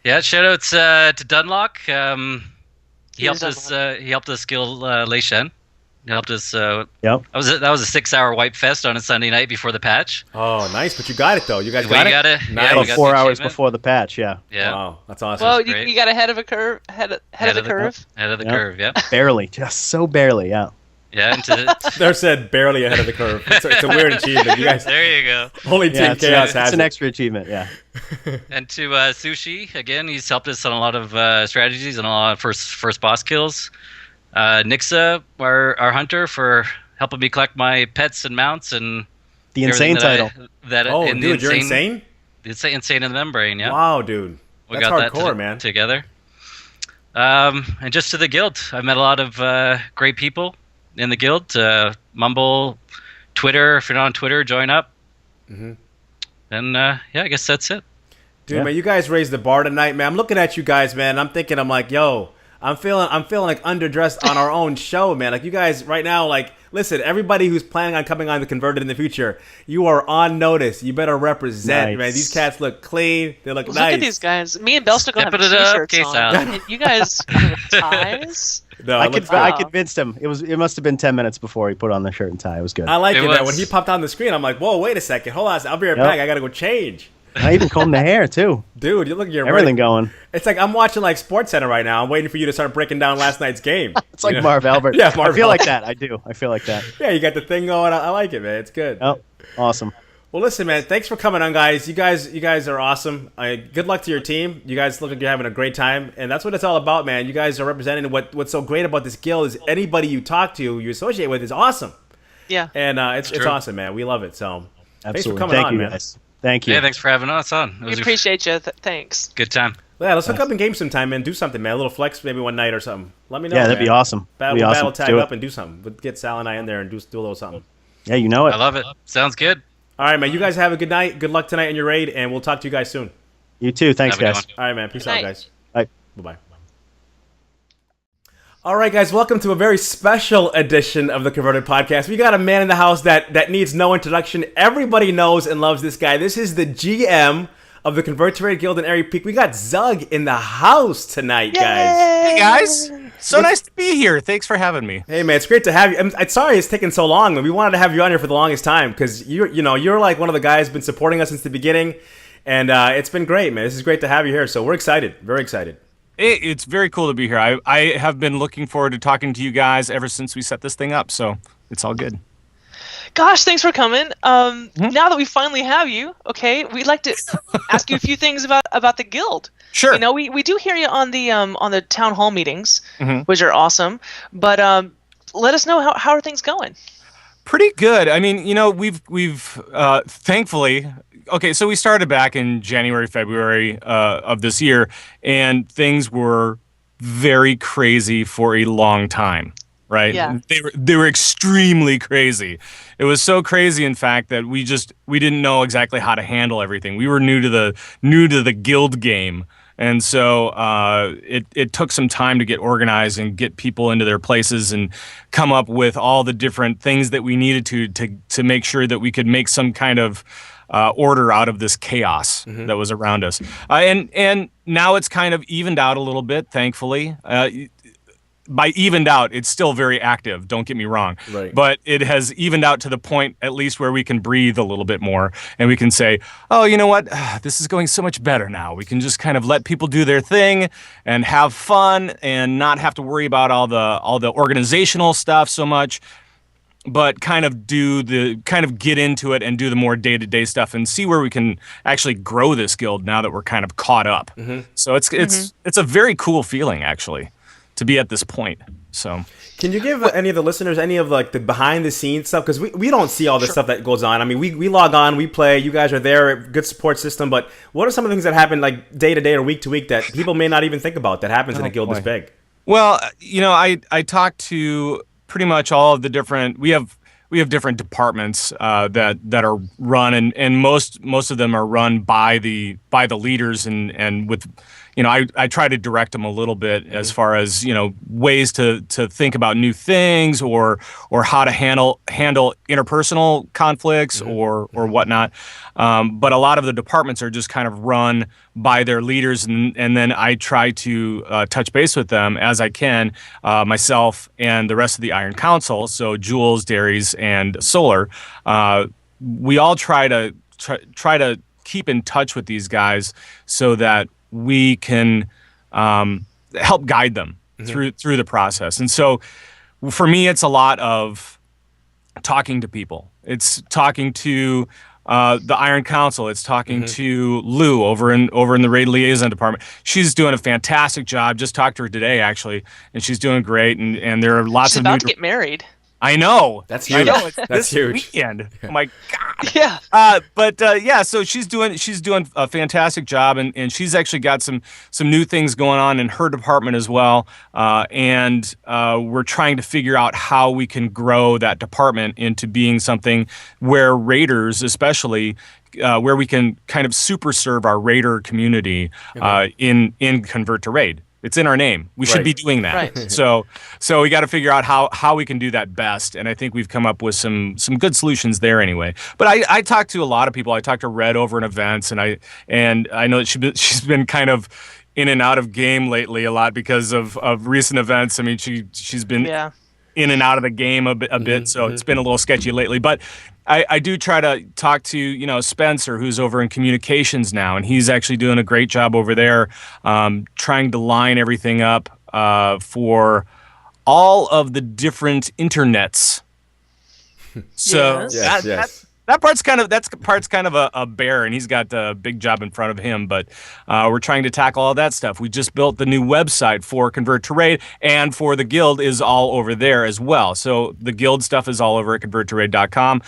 Yeah, shout-outs to Dunlock. He helped us. He helped us kill Lei Shen. He helped us. Yep. That was a 6-hour wipe fest on a Sunday night before the patch. Oh, nice! But you got it though. You guys We got it. Nice. Yeah, we About got 4 the hours achievement. before the patch. Yeah. Yeah. Wow, that's awesome. Well, great. you got ahead of a curve. Ahead of the curve. Ahead of the Yep. curve. Yeah. Barely, just so barely. Yeah. Yeah. There said barely ahead of the curve. It's a weird achievement. You guys, There you go. only Team Yeah, Chaos it's has an it. extra achievement. Yeah. And to Sushi again, he's helped us on a lot of strategies and a lot of first boss kills. Nixa, our hunter, for helping me collect my pets and mounts and The insane everything title. Oh, in the dude, you're insane. It's insane in the membrane. Yeah. Wow, dude. We That's got hardcore, that man. together. And just to the guild, I've met a lot of great people in the guild. Mumble, Twitter. If you're not on Twitter, join up. Mhm. And yeah, I guess that's it. Dude, Yeah. man, you guys raised the bar tonight, man. I'm looking at you guys, man. I'm thinking, I'm like, yo, I'm feeling like underdressed on our own show, man. Like you guys right now, like, listen, everybody who's planning on coming on the Converted in the future, you are on notice. You better represent, Nice. man. These cats look clean. They look Look nice. at these guys. Me and Bell's gonna have Stepping it up, t-shirts case on. out. And you guys with ties. No, I it looks I Wow. convinced him. It must have been 10 minutes before he put on the shirt and tie. It was good. I like It it, man. was. When he popped on the screen, I'm like, whoa, wait a second. Hold on. I'll be right Yep. back. I got to go change. I even combed the hair too. Dude, you're Everything ready. going. It's like I'm watching like Sports Center right now. I'm waiting for you to start breaking down last night's game. It's like You know? Marv Albert. Yeah, Marv I feel like Albert. that. I do. I feel like that. Yeah, you got the thing going. I like it, man. It's good. Oh, awesome. Well, listen, man. Thanks for coming on, guys. You guys are awesome. Good luck to your team. You guys look like you're having a great time, and that's what it's all about, man. You guys are representing what's so great about this guild is anybody you talk to, you associate with, is awesome, Yeah. and it's true. awesome, man. We love it. So thanks for Absolutely. coming Thank on, you, man. guys. Thank you. Yeah, thanks for having us on. It We was a appreciate you. Thanks. good time. Yeah, let's hook up in game sometime, man. Do something, man. A little flex maybe one night or something. Let me know. Yeah, that'd man. be awesome. We'll That'd be battle awesome. tag Do up it. and do something. We'll get Sal and I in there and do a little something. Yeah, you know it. I love it. Sounds good. All right, man. You guys have a good night. Good luck tonight in your raid, and we'll talk to you guys soon. You too. Thanks, Have a good guys. one. All right, man. Peace Good out, night. guys. Bye. Bye-bye. All right, guys. Welcome to a very special edition of the Converted Podcast. We got a man in the house that needs no introduction. Everybody knows and loves this guy. This is the GM of the Convert to Raid Guild in Aerie Peak. We got Zug in the house tonight, guys. Hey guys, so nice to be here. Thanks for having me. Hey, man, it's great to have you. I'm sorry it's taken so long. We wanted to have you on here for the longest time because you're like one of the guys who's been supporting us since the beginning, and it's been great, man. This is great to have you here. So we're excited, very excited. It's very cool to be here. I have been looking forward to talking to you guys ever since we set this thing up, so it's all good. Gosh, thanks for coming. Now that we finally have you, okay, we'd like to ask you a few things about the guild. Sure. You know, we do hear you on the town hall meetings, Mhm. which are awesome. But let us know how are things going. Pretty good. I mean, you know, we've thankfully. Okay, so we started back in January, February of this year, and things were very crazy for a long time. Right? Yeah. They were extremely crazy. It was so crazy, in fact, that we didn't know exactly how to handle everything. We were new to the guild game, and so it took some time to get organized and get people into their places and come up with all the different things that we needed to make sure that we could make some kind of order out of this chaos that was around us. And now it's kind of evened out a little bit, thankfully. By evened out, it's still very active, don't get me wrong. Right. But it has evened out to the point, at least, where we can breathe a little bit more. And we can say, oh, you know what? This is going so much better now. We can just kind of let people do their thing and have fun and not have to worry about all the organizational stuff so much, but kind of get into it and do the more day-to-day stuff and see where we can actually grow this guild now that we're kind of caught up. So it's a very cool feeling, actually, to be at this point. So Can you give any of the listeners any of like the behind the scenes stuff? Because we don't see all this stuff that goes on. I mean, we log on, we play, you guys are there, good support system, but what are some of the things that happen like day to day or week to week that people may not even think about that happens in a guild this big? Well, you know, I talked to pretty much all of the different. We have different departments that are run, and most of them are run by the leaders and with, I try to direct them a little bit as far as, ways to think about new things or how to handle interpersonal conflicts or whatnot. But a lot of the departments are just kind of run by their leaders, and then I try to touch base with them as I can, myself and the rest of the Iron Council. So Jules, Darius, and Solar, we all try to keep in touch with these guys so that we can help guide them through the process. And so for me, it's a lot of talking to people. It's talking to the Iron Council. It's talking to Lou over in the Raid Liaison Department. She's doing a fantastic job. Just talked to her today, actually, and she's doing great. And there are lots She's of about to get married. I know. That's huge. I know. It's That's this huge. weekend. Oh my God. Yeah. So she's doing a fantastic job, and she's actually got some new things going on in her department as well. And we're trying to figure out how we can grow that department into being something where raiders, especially, where we can kind of super serve our raider community in Convert to Raid. It's in our name. We should be doing that. Right. So we got to figure out how we can do that best. And I think we've come up with some good solutions there anyway. But I talked to a lot of people. I talked to Red over in events, and I know that she's been kind of in and out of game lately a lot because of recent events. I mean, she's been in and out of the game a bit, so it's been a little sketchy lately. But I do try to talk to, Spencer, who's over in communications now, and he's actually doing a great job over there, trying to line everything up for all of the different internets. So that part's kind of a bear, and he's got a big job in front of him. But we're trying to tackle all that stuff. We just built the new website for Convert to Raid, and for the Guild is all over there as well. So the Guild stuff is all over at converttoraid.com.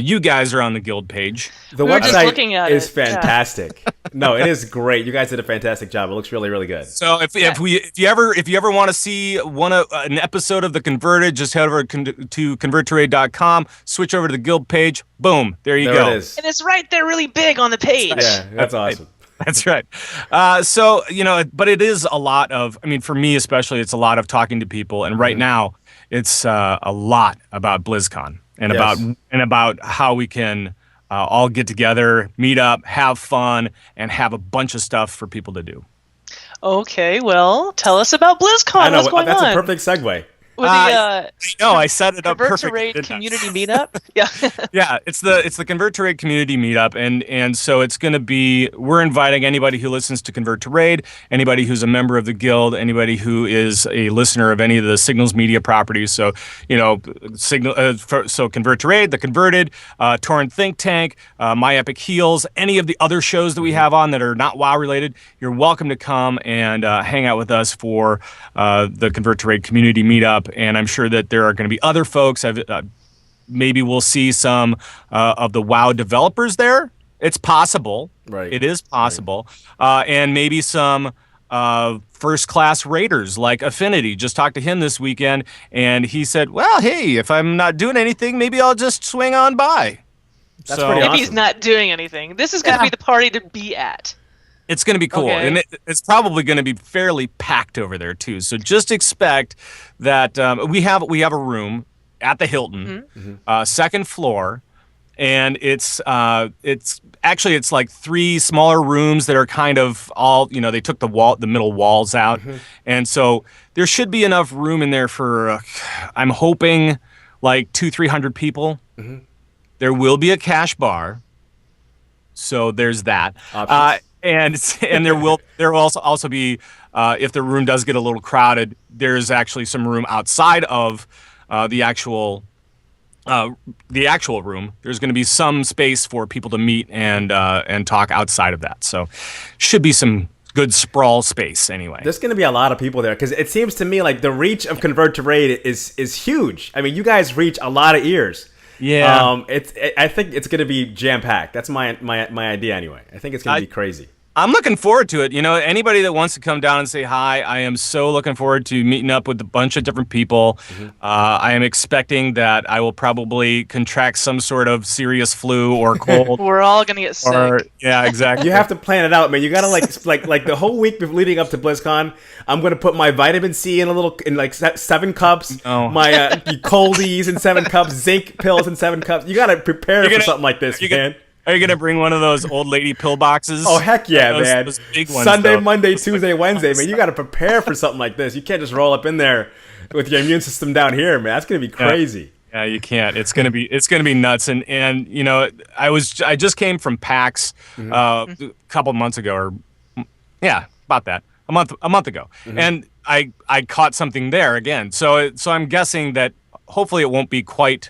You guys are on the Guild page. The website is fantastic. No, it is great. You guys did a fantastic job. It looks really, really good. So if you ever want to see an episode of the Converted, just head over to converttoraid.com, switch over to the Guild page. Boom, there you go. It is. And it's right there really big on the page. Yeah, that's awesome. That's right. But it is a lot of, for me especially, it's a lot of talking to people. And right now, it's a lot about BlizzCon and about how we can all get together, meet up, have fun, and have a bunch of stuff for people to do. Okay, well, tell us about BlizzCon. I know, What's going that's on? a perfect segue. I set it up Convert to perfect. Raid community meetup. Yeah, it's the Convert to Raid community meetup, and so it's going to be. We're inviting anybody who listens to Convert to Raid, anybody who's a member of the Guild, anybody who is a listener of any of the Signals media properties. So so Convert to Raid, The Converted, Torrent Think Tank, My Epic Heals, any of the other shows that we have on that are not WoW related. You're welcome to come and hang out with us for the Convert to Raid community meetup. And I'm sure that there are going to be other folks. Maybe we'll see some of the WoW developers there. It's possible. Right. It is possible. Right. And maybe some first-class raiders like Affinity. Just talked to him this weekend, and he said, well, hey, if I'm not doing anything, maybe I'll just swing on by. That's pretty awesome. Maybe he's not doing anything. This is going to be the party to be at. It's going to be cool, and it's probably going to be fairly packed over there too. So just expect that we have a room at the Hilton, second floor, and it's like three smaller rooms that are kind of all they took the middle walls out, and so there should be enough room in there for I'm hoping like 200-300 people. There will be a cash bar, so there's that. And there will also be if the room does get a little crowded, there's actually some room outside of the actual room. There's going to be some space for people to meet and talk outside of that. So should be some good sprawl space anyway. There's going to be a lot of people there because it seems to me like the reach of Convert to Raid is huge. I mean, you guys reach a lot of ears. Yeah. I think it's going to be jam packed. That's my idea anyway. I think it's going to be crazy. I'm looking forward to it. Anybody that wants to come down and say hi, I am so looking forward to meeting up with a bunch of different people. I am expecting that I will probably contract some sort of serious flu or cold. We're all gonna get sick. Yeah, exactly. You have to plan it out, man. You gotta like the whole week leading up to BlizzCon. I'm gonna put my vitamin C in like 7 cups. Oh. My coldies in 7 cups, zinc pills in 7 cups. You gotta prepare for something like this, man. Are you gonna bring one of those old lady pill boxes? Oh heck yeah, man! Those big ones, Sunday, though. Monday, Tuesday, Wednesday, man. You got to prepare for something like this. You can't just roll up in there with your immune system down here, man. That's gonna be crazy. Yeah, you can't. It's gonna be nuts. And I just came from PAX a couple months ago, or about that, a month ago, and I caught something there again. So I'm guessing that hopefully it won't be quite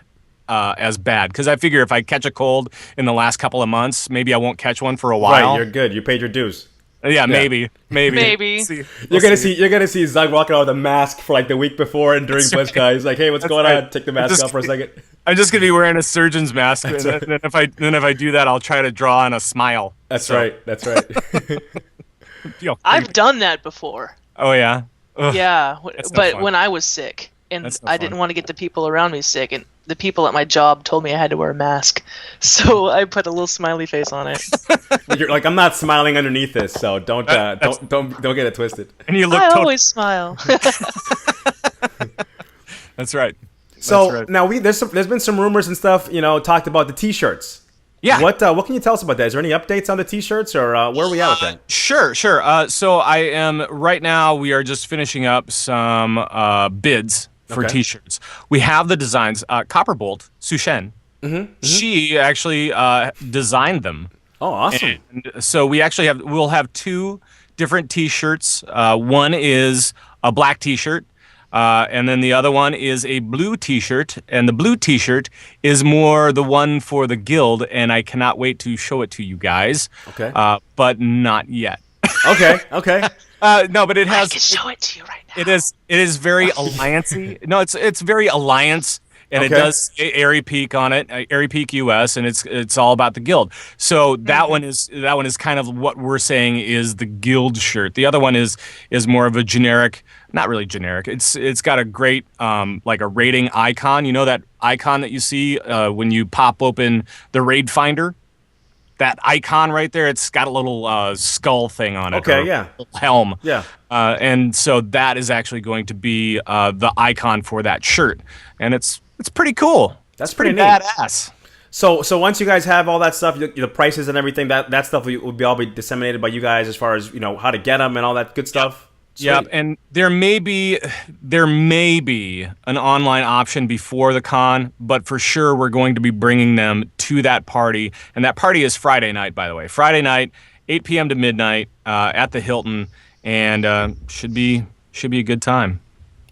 as bad, because I figure if I catch a cold in the last couple of months, maybe I won't catch one for a while. Right, you're good. You paid your dues. Yeah, maybe. Maybe. You're gonna see Zug walking out with a mask for like the week before and during BlizzCon. He's like, "Hey, what's going on? Take the mask off for a second." I'm just gonna be wearing a surgeon's mask, and then if I do that, I'll try to draw on a smile. That's right. I've done that before. Oh yeah. Ugh, yeah, but fun. when I was sick, and That's no I fun. didn't want to get the people around me sick, and the people at my job told me I had to wear a mask, so I put a little smiley face on it. You're like, I'm not smiling underneath this, so don't get it twisted. And you look. I always smile. That's right. So That's right. now there's been some rumors and stuff, talked about the T-shirts. Yeah. What can you tell us about that? Is there any updates on the T-shirts, or where are we at with that? Sure. So I am right now. We are just finishing up some bids for Okay. T-shirts. We have the designs. Copperbolt Sushen. She actually designed them. Oh, awesome. And so we'll have 2 different T-shirts. One is a black T-shirt, and then the other one is a blue T-shirt. And the blue T-shirt is more the one for the guild, and I cannot wait to show it to you guys. Okay. But not yet. Okay. No, but it I has. can show it to you right now. It is very alliance-y. No, it's very alliance. And it Okay. does say Aerie Peak on it, Aerie Peak US, and it's all about the guild. So that one is kind of what we're saying is the guild shirt. The other one is more of a generic, not really generic. It's got a great like a rating icon. You know that icon that you see when you pop open the raid finder? That icon right there, it's got a little skull thing on it. Okay, or yeah. a little helm. Yeah. And so that is actually going to be the icon for that shirt, and it's pretty cool. That's It's pretty pretty neat. badass. So once you guys have all that stuff, the prices and everything, that stuff will be all disseminated by you guys as far as how to get them and all that good stuff. Yep, Sweet. and there may be an online option before the con, but for sure we're going to be bringing them to that party, and that party is Friday night, by the way. Friday night, 8 p.m. to midnight at the Hilton, and should be a good time.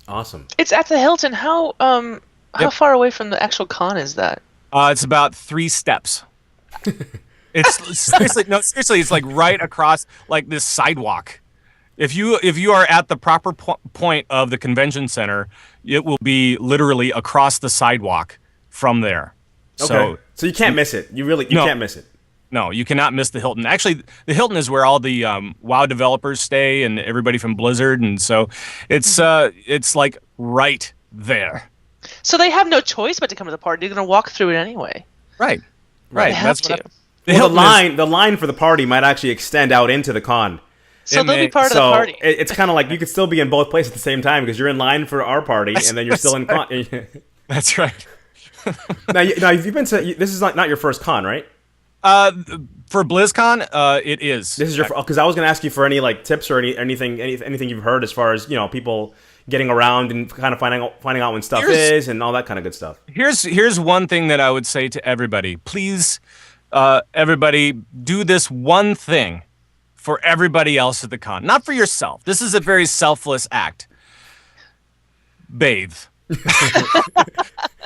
Awesome. It's at the Hilton. How far away from the actual con is that? It's about 3 steps. It's seriously, it's like right across like this sidewalk. If you are at the proper point of the convention center, it will be literally across the sidewalk from there. Okay. So you can't miss it. You can't miss it. No, you cannot miss the Hilton. Actually, the Hilton is where all the WoW developers stay and everybody from Blizzard, and so it's like right there. So they have no choice but to come to the party. They're going to walk through it anyway. Right. They have to. The line for the party might actually extend out into the con. So they'll be part of the party. It's kind of like you could still be in both places at the same time because you're in line for our party and then you're still in con. That's right. now you've been to. This is not your first con, right? For BlizzCon, it is. This is your because I was going to ask you for any like tips or anything you've heard as far as people getting around and kind of finding out when stuff is and all that kind of good stuff. Here's one thing that I would say to everybody. Please, everybody, do this one thing for everybody else at the con. Not for yourself. This is a very selfless act. Bathe.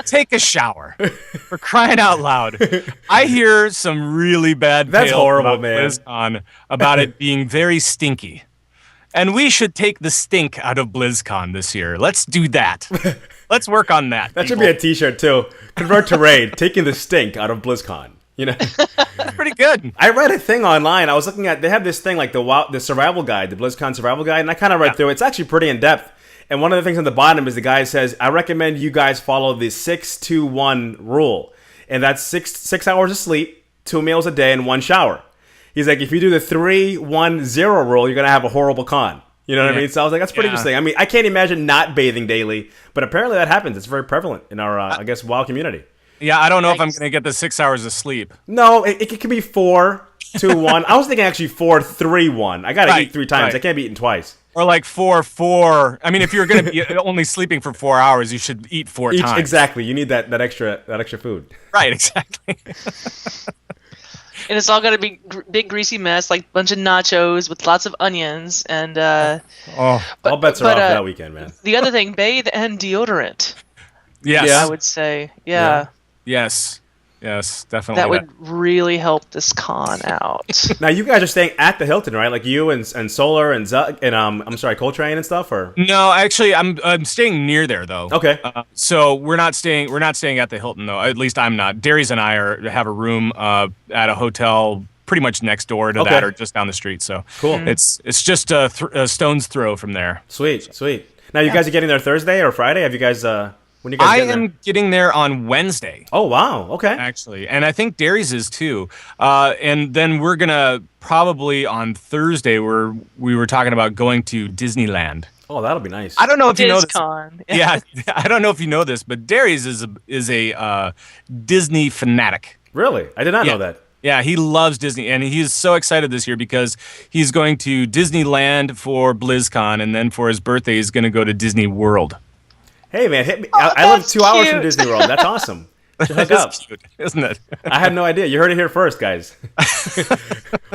Take a shower. For crying out loud. I hear some really bad That's tales horrible, about man. BlizzCon about it being very stinky. And we should take the stink out of BlizzCon this year. Let's do that. Let's work on that. That should be a T-shirt too. Convert to raid, taking the stink out of BlizzCon. You know, That's pretty good. I read a thing online. I was looking at, they have this thing like the survival guide, the BlizzCon survival guide, and I kind of read through it. It's actually pretty in depth. And one of the things on the bottom is the guy says, I recommend you guys follow the 6-2-1 rule. And that's six hours of sleep, 2 meals a day, and 1 shower. He's like, if you do the 3-1-0 rule, you're going to have a horrible con. You know what I mean? So I was like, that's pretty interesting. I mean, I can't imagine not bathing daily, but apparently that happens. It's very prevalent in our, I guess, WoW community. Yeah, I don't know if I'm going to get the 6 hours of sleep. No, it could be 4-2-1. I was thinking actually 4-3-1. I got to eat 3 times. I can't be eating twice. Or like 4-4. I mean, if you're going to be only sleeping for 4 hours, you should eat 4 times. Exactly. You need that extra food. Right, exactly. And it's all got to be big greasy mess, like a bunch of nachos with lots of onions, and all bets are off that weekend, man. The other thing, bathe and deodorant. Yes. I would say, yeah. Yes, definitely. That would really help this con out. Now you guys are staying at the Hilton, right? Like you and Solar and Zug and I'm sorry, Coltrane and stuff, or no? Actually, I'm staying near there though. Okay. So we're not staying at the Hilton though. At least I'm not. Darius and I have a room at a hotel pretty much next door to that, or just down the street. So cool. It's just a stone's throw from there. Sweet. Now you guys are getting there Thursday or Friday? Have you guys? When you guys I am getting there on Wednesday. Oh, wow. Okay. Actually. And I think Darius is too. And then we're going to probably on Thursday, we were talking about going to Disneyland. Oh, that'll be nice. I don't know if you know this. Yeah, I don't know if you know this, but Darius is a Disney fanatic. Really? I did not know that. Yeah, he loves Disney, and he's so excited this year because he's going to Disneyland for BlizzCon, and then for his birthday, he's going to go to Disney World. Hey, man, hit me. I live 2 hours from Disney World. That's awesome. That is cute, isn't it? I had no idea. You heard it here first, guys.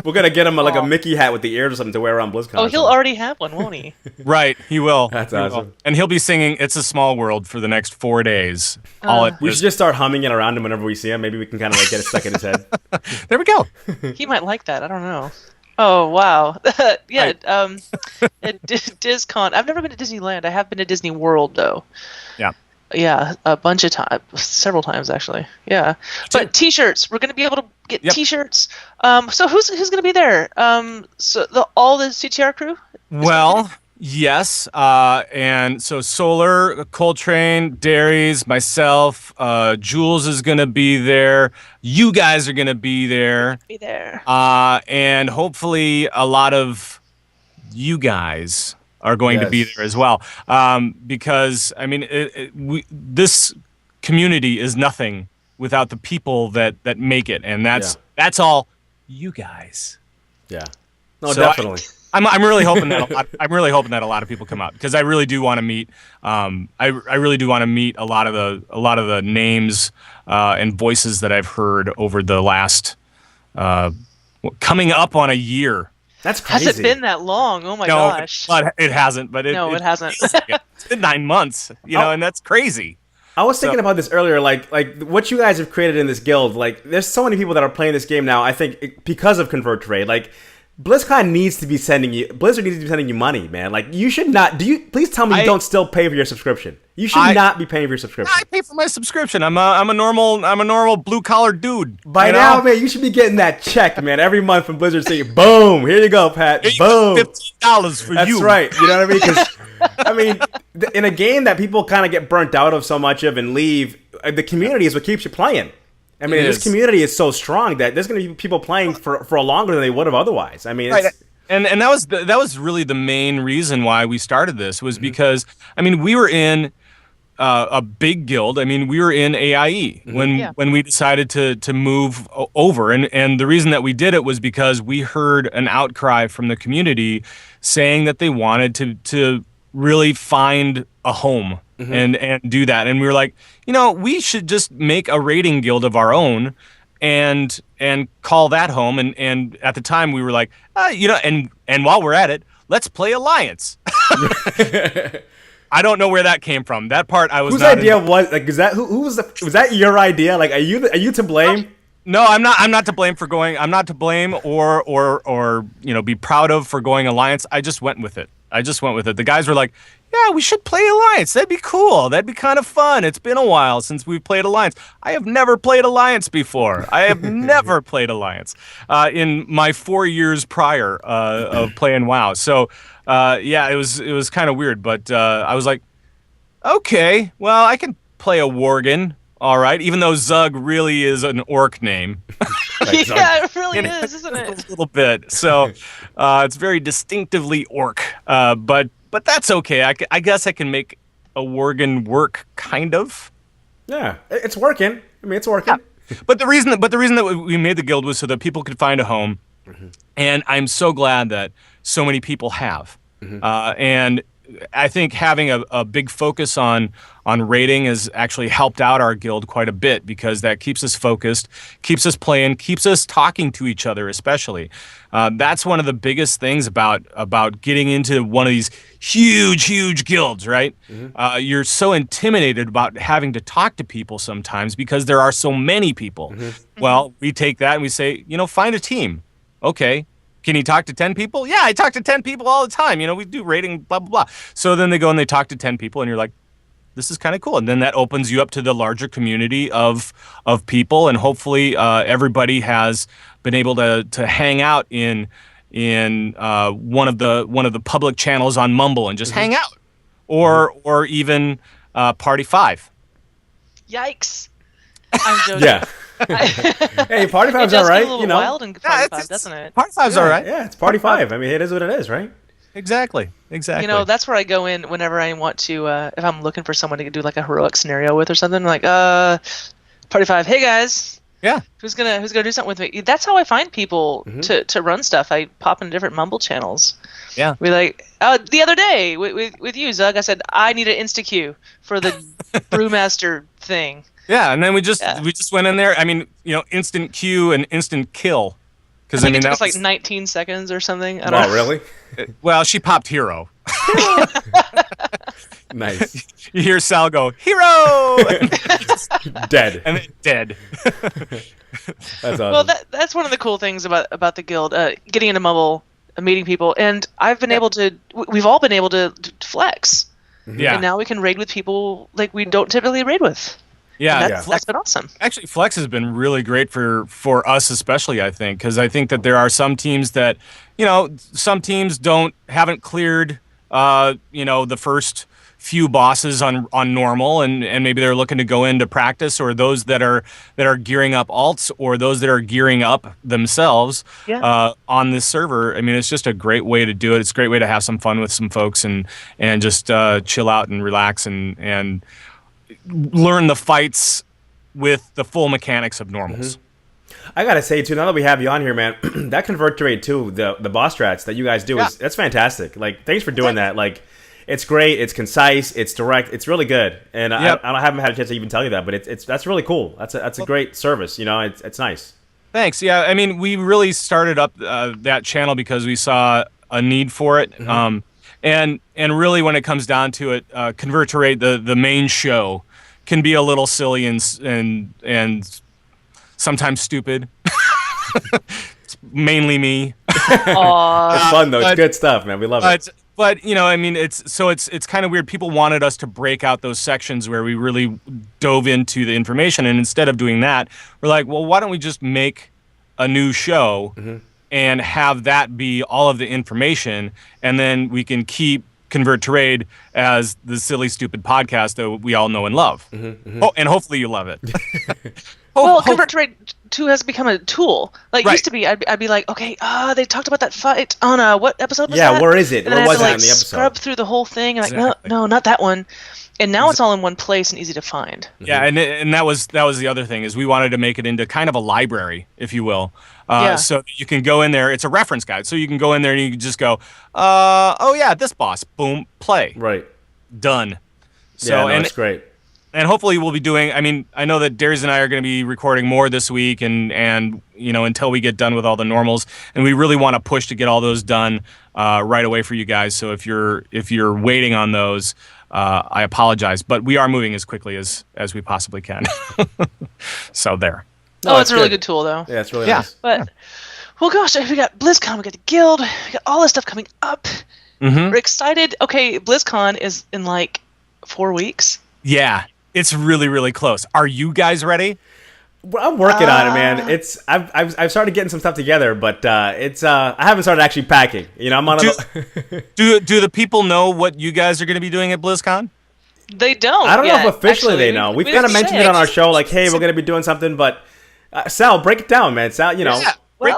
We're going to get him a Mickey hat with the ears or something to wear around BlizzCon. Oh, he'll already have one, won't he? Right, he will. That's awesome. And he'll be singing It's a Small World for the next 4 days. We should just start humming it around him whenever we see him. Maybe we can kind of get it stuck in his head. There we go. He might like that. I don't know. Oh, wow. Yeah, at DizCon. I've never been to Disneyland. I have been to Disney World, though. Yeah. Yeah, a bunch of times. Several times, actually. Yeah. But T-shirts. We're going to be able to get T-shirts. So who's going to be there? So all the CTR crew? Well, yes. And so Solar, Coltrane, Darius, myself, Jules is going to be there. You guys are going to be there. And hopefully a lot of you guys are going to be there as well. Because, I mean, this community is nothing without the people that make it. And that's all you guys. Yeah. No, so definitely. I'm really hoping that a lot of people come out because I really do want to meet. I really do want to meet a lot of the names and voices that I've heard over the last coming up on a year. That's crazy. Has it been that long? Oh my gosh! But it hasn't. But it hasn't. It's been 9 months. You know, and that's crazy. I was thinking about this earlier, like what you guys have created in this guild. Like, there's so many people that are playing this game now. I think because of Convert to Raid, like. Blizzard needs to be sending you money, man. Like, you should not. Please tell me you don't still pay for your subscription. You should not be paying for your subscription. I pay for my subscription. I'm a normal blue collar dude. By now, man, you should be getting that check, man, every month from Blizzard saying, "Boom, here you go, Pat. Boom, $15 for you." That's right. You know what I mean? Because I mean, in a game that people kind of get burnt out of so much of and leave, the community is what keeps you playing. I mean, this community is so strong that there's going to be people playing for longer than they would have otherwise. I mean, and that was really the main reason why we started this was because I mean we were in a big guild. I mean we were in AIE when we decided to move over, and the reason that we did it was because we heard an outcry from the community saying that they wanted to really find a home. And do that, and we were like, you know, we should just make a raiding guild of our own, and call that home. And at the time, we were like, you know, and while we're at it, let's play Alliance. I don't know where that came from. That part I was. Whose idea was like? Is that who was was that your idea? Like, are you to blame? No, I'm not. I'm not to blame for going. I'm not to blame or you know be proud of for going Alliance. I just went with it. The guys were like, yeah, we should play Alliance. That'd be cool. That'd be kind of fun. It's been a while since we've played Alliance. I have never played Alliance before. I have never played Alliance in my 4 years prior of playing WoW. So, yeah, it was kind of weird. But I was like, okay, well, I can play a Worgen. All right, even though Zug really is an orc name. Yeah, it really is, isn't it? A little bit. So it's very distinctively orc. But that's okay. I guess I can make a Worgen work, kind of. Yeah, it's working. I mean, it's working. Yeah. But the reason that we made the guild was so that people could find a home, and I'm so glad that so many people have. And I think having a big focus on raiding has actually helped out our guild quite a bit, because that keeps us focused, keeps us playing, keeps us talking to each other especially. That's one of the biggest things about getting into one of these huge guilds, right? You're so intimidated about having to talk to people sometimes because there are so many people. Well, we take that and we say, find a team. Okay. Can you talk to 10 people? Yeah, I talk to 10 people all the time. We do rating, blah, blah, blah. So then they go and they talk to 10 people, and you're like, this is kind of cool. And then that opens you up to the larger community of people, and hopefully everybody has been able to hang out in one of the public channels on Mumble and just hang out, or even Party 5. Yikes! I'm joking. Yeah. Hey, Party 5's all right. It does get a little wild in Party 5, doesn't it? Party 5's all right. Yeah, it's Party 5. I mean, it is what it is, right? Exactly. That's where I go in whenever I want to, if I'm looking for someone to do like a heroic scenario with or something, like, Party 5, hey guys. Yeah. Who's gonna do something with me? That's how I find people to run stuff. I pop in different Mumble channels. Yeah. We the other day with you, Zug, I said I need an insta queue for the Brewmaster thing. Yeah, and then we just went in there. I mean, instant queue and instant kill. Because I think it took us like 19 seconds or something. I don't know. Really? Well, she popped hero. Nice. You hear Sal go, hero! Dead. And then dead. That's awesome. Well, that's one of the cool things about the guild, getting into Mumble, meeting people, and I've been able to. We've all been able to flex. Yeah. And now we can raid with people like we don't typically raid with. Yeah, that's been awesome. Actually, Flex has been really great for us, especially, I think, because I think that there are some teams that, some teams haven't cleared, the first few bosses on normal, and maybe they're looking to go into practice, or those that are gearing up alts, or those that are gearing up themselves on this server. I mean, it's just a great way to do it. It's a great way to have some fun with some folks and just chill out and relax and learn the fights with the full mechanics of normals. I gotta say too, now that we have you on here, man, that convert rate too, the boss strats that you guys do that's fantastic. Like, thanks for doing that. Like, it's great, it's concise, it's direct, it's really good. And I haven't had a chance to even tell you that, but that's really cool. That's a great service. It's nice. Thanks. Yeah, I mean, we really started up that channel because we saw a need for it. And really, when it comes down to it, convert to rate, the main show can be a little silly and sometimes stupid. It's mainly me. It's fun though. It's good stuff, man. We love it. But I mean, it's kind of weird. People wanted us to break out those sections where we really dove into the information, and instead of doing that, we're like, well, why don't we just make a new show and have that be all of the information, and then we can keep Convert to Raid as the silly, stupid podcast that we all know and love. Oh, and hopefully you love it. Convert to Raid 2 has become a tool. Like, used to be, I'd be like, okay, they talked about that fight on what episode was that? Yeah, where is it? And where was it in the episode? Scrub through the whole thing, and no, not that one. And now it's all in one place and easy to find. Yeah, and that was the other thing, is we wanted to make it into kind of a library, if you will. So you can go in there. It's a reference guide. So you can go in there and you can just go, this boss. Boom, play. Right. Done. So, that's great. And hopefully we'll be doing, I mean, I know that Darius and I are going to be recording more this week and until we get done with all the normals. And we really want to push to get all those done right away for you guys. So if you're waiting on those, I apologize. But we are moving as quickly as we possibly can. So there. No, it's a really good tool, though. Yeah, it's really nice. But, well, gosh, we got BlizzCon, we got the Guild, we got all this stuff coming up. We're excited. Okay, BlizzCon is in like 4 weeks. Yeah, it's really, really close. Are you guys ready? Well, I'm working on it, man. I've started getting some stuff together, but I haven't started actually packing. You know, I'm on. Do the people know what you guys are going to be doing at BlizzCon? They don't. I don't yet, know if officially actually. they know. We've kind of mentioned it on our show, like, hey, we're going to be doing something. But Sal, break it down, man. Sal, you know, Well,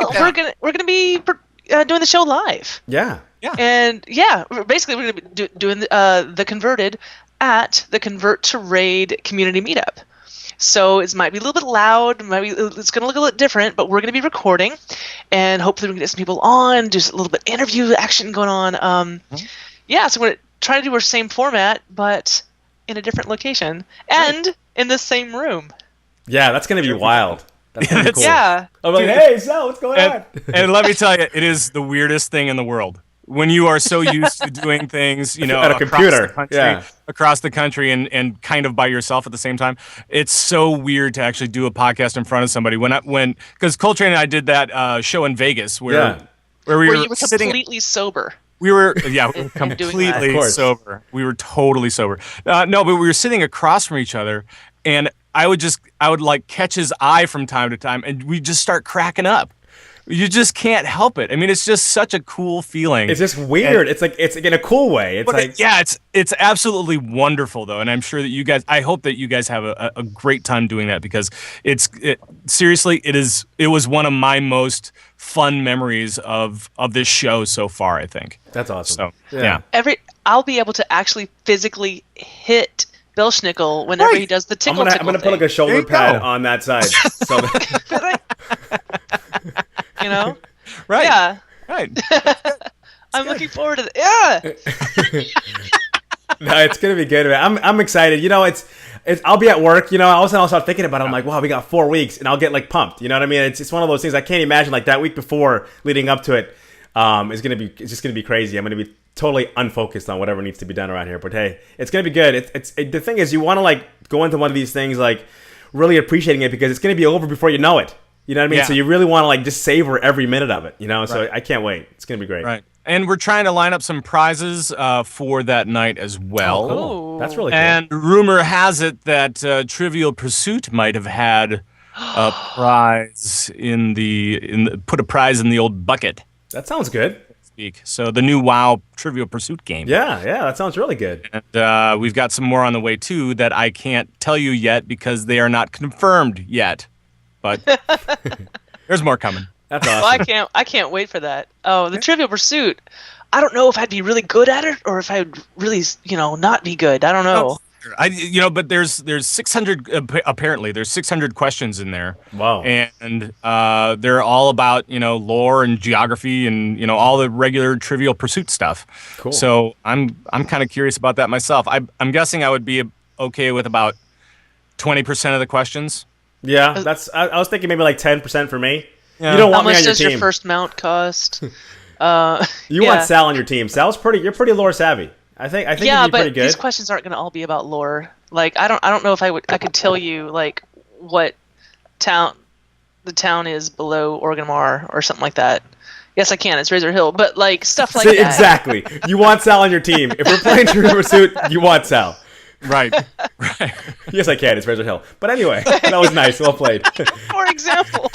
we're gonna be doing the show live. Yeah. And basically we're gonna be doing the Converted at the Convert to Raid community meetup. So it might be a little bit loud, it's going to look a little different, but we're going to be recording, and hopefully we can get some people on, do a little bit of interview action going on. So we're going to try to do our same format, but in a different location, and in the same room. Yeah, that's going to be wild. That's gonna be cool. Yeah. I'm like, hey, Sal, what's going on? And let me tell you, it is the weirdest thing in the world. When you are so used to doing things, you know, at a computer, across the country and kind of by yourself at the same time, it's so weird to actually do a podcast in front of somebody. Because Coltrane and I did that show in Vegas where we were you were completely sober. We were completely sober. We were totally sober. No, but we were sitting across from each other, and I would like catch his eye from time to time, and we just start cracking up. You just can't help it. I mean, it's just such a cool feeling. It's just weird. It's in a cool way. It's absolutely wonderful though, and I'm sure that you guys. I hope that you guys have a great time doing that because seriously, it was one of my most fun memories of this show so far. I think that's awesome. So yeah. I'll be able to actually physically hit Bill Schnickel whenever he does the tickle. I'm gonna put like a shoulder pad on that side. So you know, right? Yeah, right. I'm looking forward to it. Yeah. No, it's gonna be good, man. I'm excited. You know, it's I'll be at work. You know, all of a sudden I'll start thinking about it. I'm like, wow, we got 4 weeks, and I'll get like pumped. You know what I mean? It's one of those things I can't imagine. Like that week before, leading up to it, it's just gonna be crazy. I'm gonna be totally unfocused on whatever needs to be done around here. But hey, it's gonna be good. The thing is, you want to like go into one of these things like really appreciating it because it's gonna be over before you know it. You know what I mean? Yeah. So you really want to like just savor every minute of it, you know? So I can't wait. It's going to be great. Right. And we're trying to line up some prizes for that night as well. Oh, cool. That's really cool. And rumor has it that Trivial Pursuit might have had a prize put a prize in the old bucket. That sounds good. So the new WoW Trivial Pursuit game. Yeah, that sounds really good. And we've got some more on the way too that I can't tell you yet because they are not confirmed yet. But there's more coming. That's awesome. Well, I can't wait for that. Oh, the Trivial Pursuit. I don't know if I'd be really good at it or if I'd really, not be good. I don't know. But there's 600 apparently there's 600 questions in there. Wow. And they're all about, lore and geography and, all the regular Trivial Pursuit stuff. Cool. So I'm kind of curious about that myself. I'm guessing I would be okay with about 20% of the questions. Yeah, I was thinking maybe like 10% for me. Yeah. You don't want me on your team. How much does your first mount cost? You want Sal on your team. You're pretty lore savvy. I think you'd be pretty good. These questions aren't going to all be about lore. Like I don't know if I could tell you like what the town is below Orgrimmar or something like that. Yes, I can. It's Razor Hill, but like stuff like that. Exactly. You want Sal on your team. If we're playing Trivial Pursuit, you want Sal. Right. Yes, I can. It's Razor Hill. But anyway, that was nice. Well played. For example.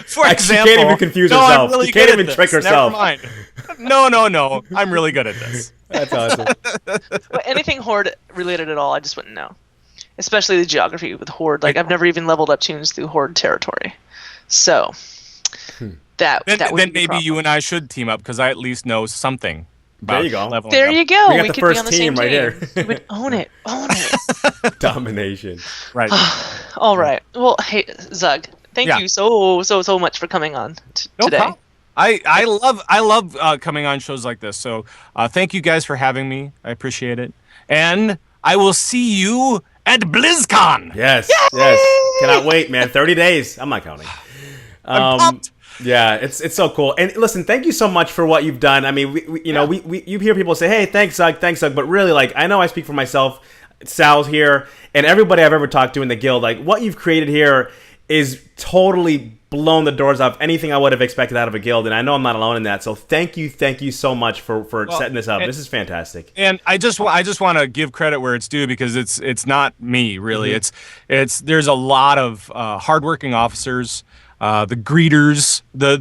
She can't even confuse herself. Really she can't even trick herself. Never mind. No. I'm really good at this. That's awesome. But anything Horde related at all, I just wouldn't know. Especially the geography with Horde. Like, I've never even leveled up tunes through Horde territory. So, that would then be maybe problem. You and I should team up because I at least know something. There you go. There you go. We got we the could first be on the team same right team. here. We would own it. Domination. Right. All right. Well, hey, Zug, thank you so much for coming on today. Problem. I love coming on shows like this. So thank you guys for having me. I appreciate it. And I will see you at BlizzCon. Yes. Yay! Yes. Cannot wait, man. 30 days. I'm not counting. I'm pumped. Yeah, it's so cool. And listen, thank you so much for what you've done. I mean, you hear people say, "Hey, thanks, Zug," but really, like, I know I speak for myself. Sal's here, and everybody I've ever talked to in the guild. Like, what you've created here is totally blown the doors off anything I would have expected out of a guild, and I know I'm not alone in that. So thank you so much for setting this up. This is fantastic. And I just want to give credit where it's due, because it's not me really. It's there's a lot of hardworking officers, the greeters, the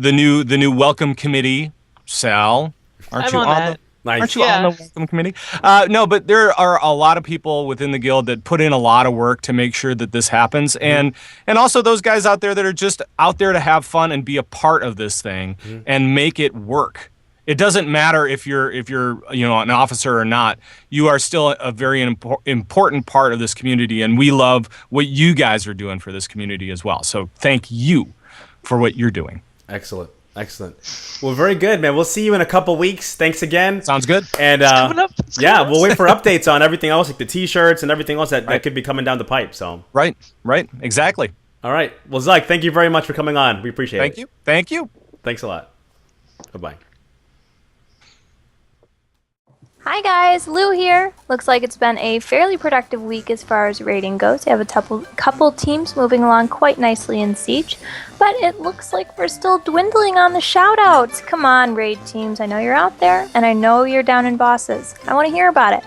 new welcome committee. Sal, aren't you on the? Nice. Aren't you on the welcome committee? No, but there are a lot of people within the guild that put in a lot of work to make sure that this happens, and also those guys out there that are just out there to have fun and be a part of this thing and make it work. It doesn't matter if you're an officer or not. You are still a very important part of this community, and we love what you guys are doing for this community as well. So thank you for what you're doing. Excellent. Well, very good, man. We'll see you in a couple weeks. Thanks again. Sounds good. And we'll wait for updates on everything else, like the T-shirts and everything else that could be coming down the pipe. So right, exactly. All right. Well, Zug, thank you very much for coming on. We appreciate it. Thank you. Thanks a lot. Bye-bye. Hi guys, Lou here. Looks like it's been a fairly productive week as far as raiding goes. We have a couple teams moving along quite nicely in Siege, but it looks like we're still dwindling on the shoutouts. Come on, raid teams. I know you're out there, and I know you're down in bosses. I want to hear about it.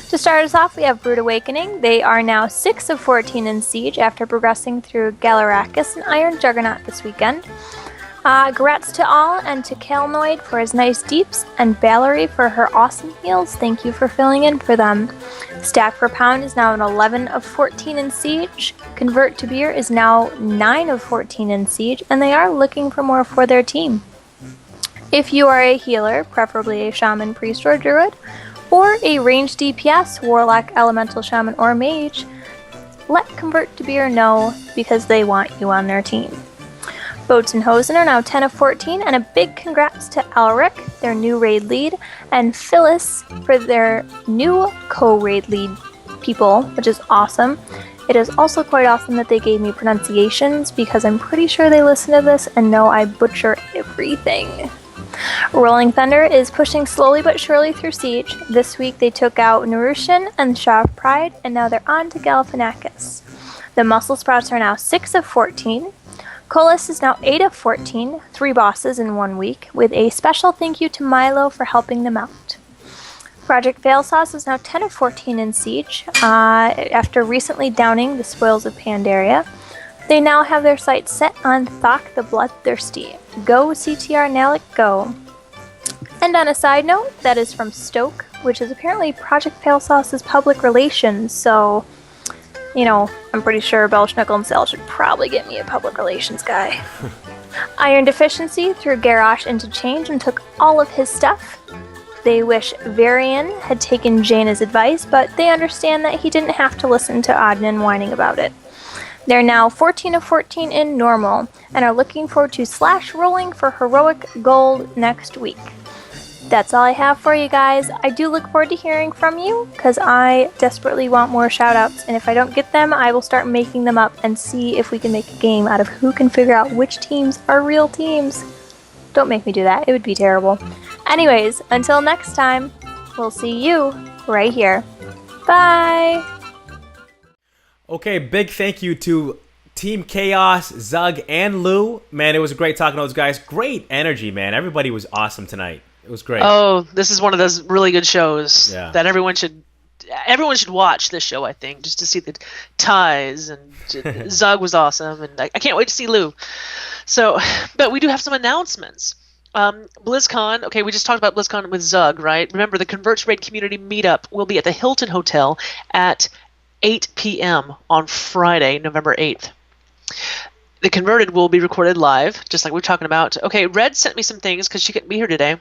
To start us off, we have Brood Awakening. They are now 6 of 14 in Siege after progressing through Galarakus and Iron Juggernaut this weekend. Congrats to all, and to Kalnoid for his nice deeps, and Valerie for her awesome heals. Thank you for filling in for them. Stack per Pound is now an 11 of 14 in Siege. Convert to Beer is now 9 of 14 in Siege, and they are looking for more for their team. If you are a healer, preferably a Shaman, Priest, or Druid, or a ranged DPS, Warlock, Elemental, Shaman, or Mage, let Convert to Beer know, because they want you on their team. Boats and Hosen are now 10 of 14, and a big congrats to Alric, their new raid lead, and Phyllis for their new co-raid lead people, which is awesome. It is also quite awesome that they gave me pronunciations, because I'm pretty sure they listen to this and know I butcher everything. Rolling Thunder is pushing slowly but surely through Siege. This week they took out Narushan and Shaw of Pride, and now they're on to Galifianakis. The Muscle Sprouts are now 6 of 14. Colas is now 8 of 14, 3 bosses in 1 week, with a special thank you to Milo for helping them out. Project Veilsauce is now 10 of 14 in Siege. After recently downing the spoils of Pandaria, they now have their sights set on Thok the Bloodthirsty. Go CTR Nalic, go! And on a side note, that is from Stoke, which is apparently Project Veilsauce's public relations, so... I'm pretty sure Belschnickel and Cell should probably get me a public relations guy. Iron Deficiency threw Garrosh into change and took all of his stuff. They wish Varian had taken Jaina's advice, but they understand that he didn't have to listen to Odin whining about it. They're now 14 of 14 in normal, and are looking forward to Slash rolling for Heroic Gold next week. That's all I have for you guys. I do look forward to hearing from you, because I desperately want more shoutouts, and if I don't get them, I will start making them up and see if we can make a game out of who can figure out which teams are real teams. Don't make me do that, it would be terrible. Anyways, until next time, we'll see you right here. Bye! Okay, big thank you to Team Chaos, Zug, and Lou. Man, it was great talking to those guys. Great energy, man. Everybody was awesome tonight. It was great. Oh, this is one of those really good shows that everyone should watch this show, I think, just to see the ties. And Zug was awesome, and I can't wait to see Lou. So, but we do have some announcements. BlizzCon, okay, we just talked about BlizzCon with Zug, right? Remember, the Convert to Raid community meetup will be at the Hilton Hotel at 8 p.m. on Friday, November 8th. The Converted will be recorded live, just like we were talking about. Okay, Red sent me some things because she couldn't be here today.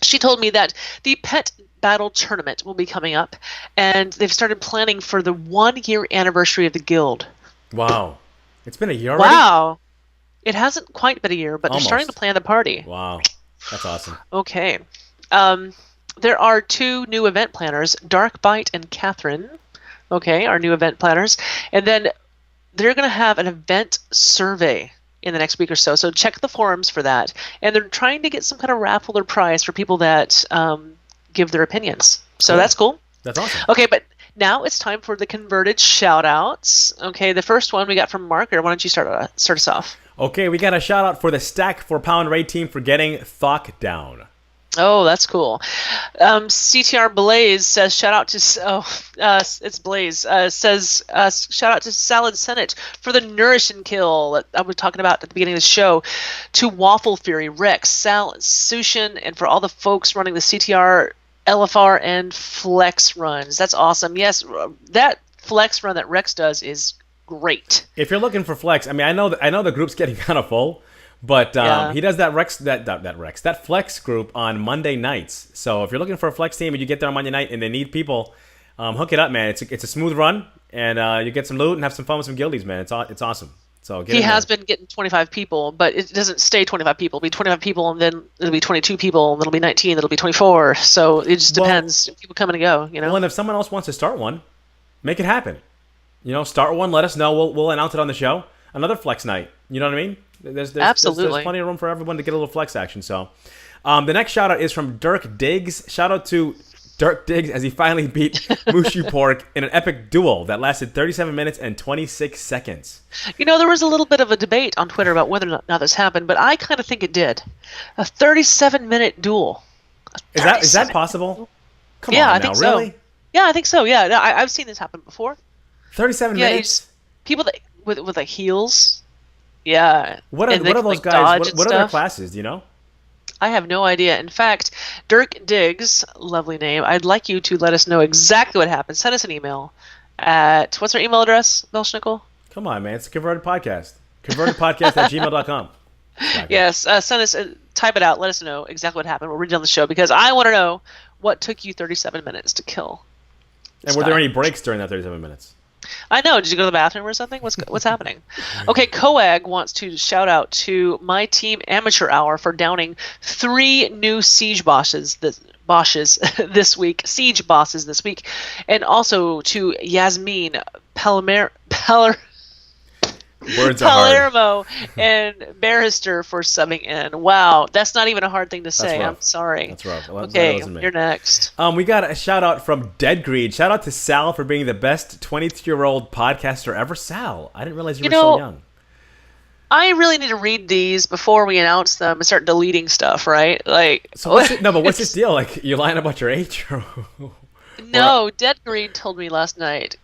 She told me that the Pet Battle Tournament will be coming up, and they've started planning for the 1-year anniversary of the guild. Wow. It's been a year already? Wow. It hasn't quite been a year, but Almost. They're starting to plan the party. Wow. That's awesome. Okay. There are 2 new event planners, Dark Bite and Catherine. Okay, our new event planners. And then they're going to have an event survey in the next week or so. So check the forums for that. And they're trying to get some kind of raffle or prize for people that give their opinions. So that's cool. That's awesome. Okay, but now it's time for the converted shout-outs. Okay, the first one we got from Marker. Why don't you start us off? Okay, we got a shout out for the Stack 4-pound raid team for getting Thok down. Oh, that's cool. CTR Blaze says shout out to it's Blaze says shout out to Salad Senate for the nourishing kill that I was talking about at the beginning of the show, to Waffle Fury, Rex, Sal, Sushin, and for all the folks running the CTR, LFR, and Flex runs. That's awesome. Yes, that Flex run that Rex does is great. If you're looking for Flex, I mean, I know the group's getting kind of full. But he does that Flex group on Monday nights. So if you're looking for a Flex team and you get there on Monday night and they need people, hook it up, man. It's a smooth run, and you get some loot and have some fun with some guildies, man. It's awesome. So he has been getting 25 people, but it doesn't stay 25 people. It'll be 25 people, and then it'll be 22 people, and then it'll be 19, then it'll be 24. So it just depends. People come and go, you know. Well, and if someone else wants to start one, make it happen. You know, start one. Let us know. We'll announce it on the show. Another Flex night. You know what I mean? Absolutely. There's plenty of room for everyone to get a little Flex action. So, the next shout out is from Dirk Diggs. Shout out to Dirk Diggs as he finally beat Mushu Pork in an epic duel that lasted 37 minutes and 26 seconds. You know, there was a little bit of a debate on Twitter about whether or not this happened, but I kind of think it did. A 37-minute duel. Is that possible? Come on, I think really? So. Yeah, I think so. Yeah, no, I've seen this happen before. 37 minutes. People that with the heels. Yeah. What are those guys? What are their classes? Do you know? I have no idea. In fact, Dirk Diggs, lovely name, I'd like you to let us know exactly what happened. Send us an email at, what's our email address, Belschnickel? Come on, man. It's a converted podcast. Convertedpodcast@gmail.com. Yes. Send us, type it out. Let us know exactly what happened. We'll read it on the show because I want to know what took you 37 minutes to kill. And were there any breaks during that 37 minutes? I know. Did you go to the bathroom or something? What's happening? Okay, Coag wants to shout out to my team Amateur Hour for downing 3 new siege bosses this week, siege bosses this week, and also to Yasmin Palermo and Barrister for subbing in. Wow, that's not even a hard thing to say. I'm sorry. That's rough. Okay, you're next. We got a shout out from Dead Greed. Shout out to Sal for being the best 22-year-old podcaster ever. Sal, I didn't realize you were so young. I really need to read these before we announce them and start deleting stuff, right? Like, so what's this deal? Like, you're lying about your age? No, Dead Green told me last night.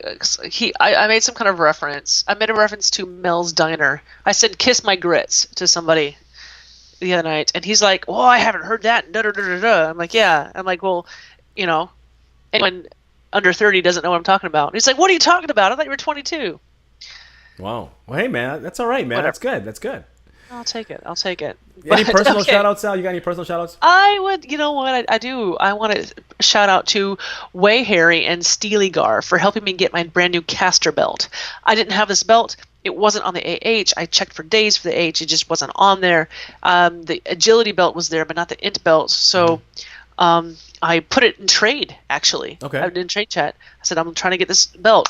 I made some kind of reference. I made a reference to Mel's Diner. I said "kiss my grits" to somebody the other night, and he's like, "Oh, I haven't heard that." Da, da, da, da, da. I'm like, "Yeah." I'm like, "Well, you know, anyone under 30 doesn't know what I'm talking about." And he's like, "What are you talking about? I thought you were 22." Wow. Well, hey, man, that's all right, man. Whatever. That's good. I'll take it. Any personal shout-outs, Sal? You got any personal shout-outs? I would, you know what, I do. I want to shout out to Way Harry and Steelygar for helping me get my brand new caster belt. I didn't have this belt. It wasn't on the AH. I checked for days for the AH. It just wasn't on there. The agility belt was there, but not the int belt. So I put it in trade, actually. Okay. I did in trade chat. I said, I'm trying to get this belt.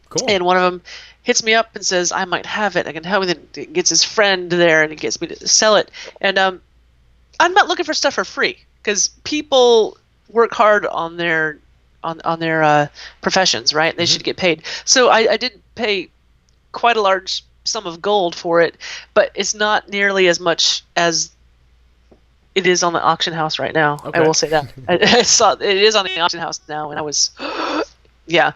Cool. And one of them hits me up and says, I might have it. I can help with it. It gets his friend there and it gets me to sell it. And I'm not looking for stuff for free because people work hard on their professions, right? They should get paid. So I did pay quite a large sum of gold for it, but it's not nearly as much as it is on the auction house right now. Okay. I will say that. I saw it is on the auction house now, and I was... Yeah,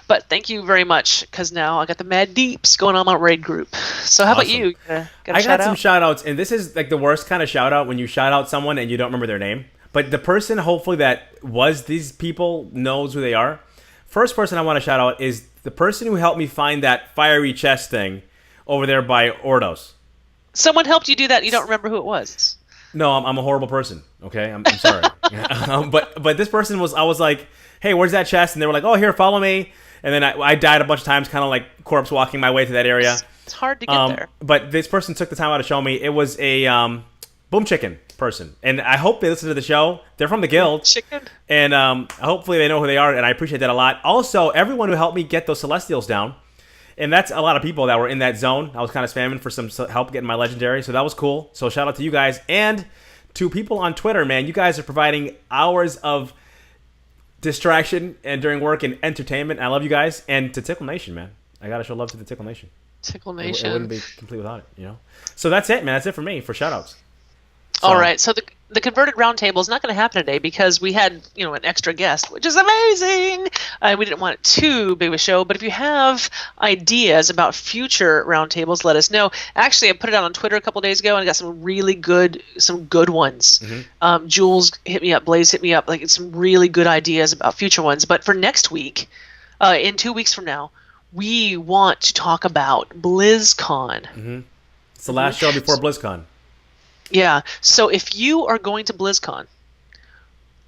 but thank you very much because now I got the mad deeps going on my raid group. So how about you? I got some shout outs, and this is like the worst kind of shout out when you shout out someone and you don't remember their name. But the person, hopefully, that was these people knows who they are. First person I want to shout out is the person who helped me find that fiery chest thing over there by Ordos. Someone helped you do that. You don't remember who it was. No, I'm a horrible person. Okay, I'm sorry. But this person was. I was like, hey, where's that chest? And they were like, oh, here, follow me. And then I died a bunch of times, kind of like corpse walking my way to that area. It's hard to get there. But this person took the time out to show me. It was a Boom Chicken person. And I hope they listen to the show. They're from the guild. Chicken? And hopefully they know who they are, and I appreciate that a lot. Also, everyone who helped me get those Celestials down. And that's a lot of people that were in that zone. I was kind of spamming for some help getting my Legendary, so that was cool. So shout out to you guys. And to people on Twitter, man. You guys are providing hours of distraction and during work and entertainment. I love you guys. And to Tickle Nation, man. I gotta show love to the Tickle Nation. Tickle It Nation. wouldn't be complete without it, you know. So that's it, man. That's it for me for shoutouts. All right, so the converted roundtable is not going to happen today because we had an extra guest, which is amazing. We didn't want it too big of a show, but if you have ideas about future roundtables, let us know. Actually, I put it out on Twitter a couple days ago and I got some good ones. Jules hit me up, Blaze hit me up, like it's some really good ideas about future ones. But for next week, in 2 weeks from now, we want to talk about BlizzCon. It's the last show before BlizzCon. Yeah, so if you are going to BlizzCon,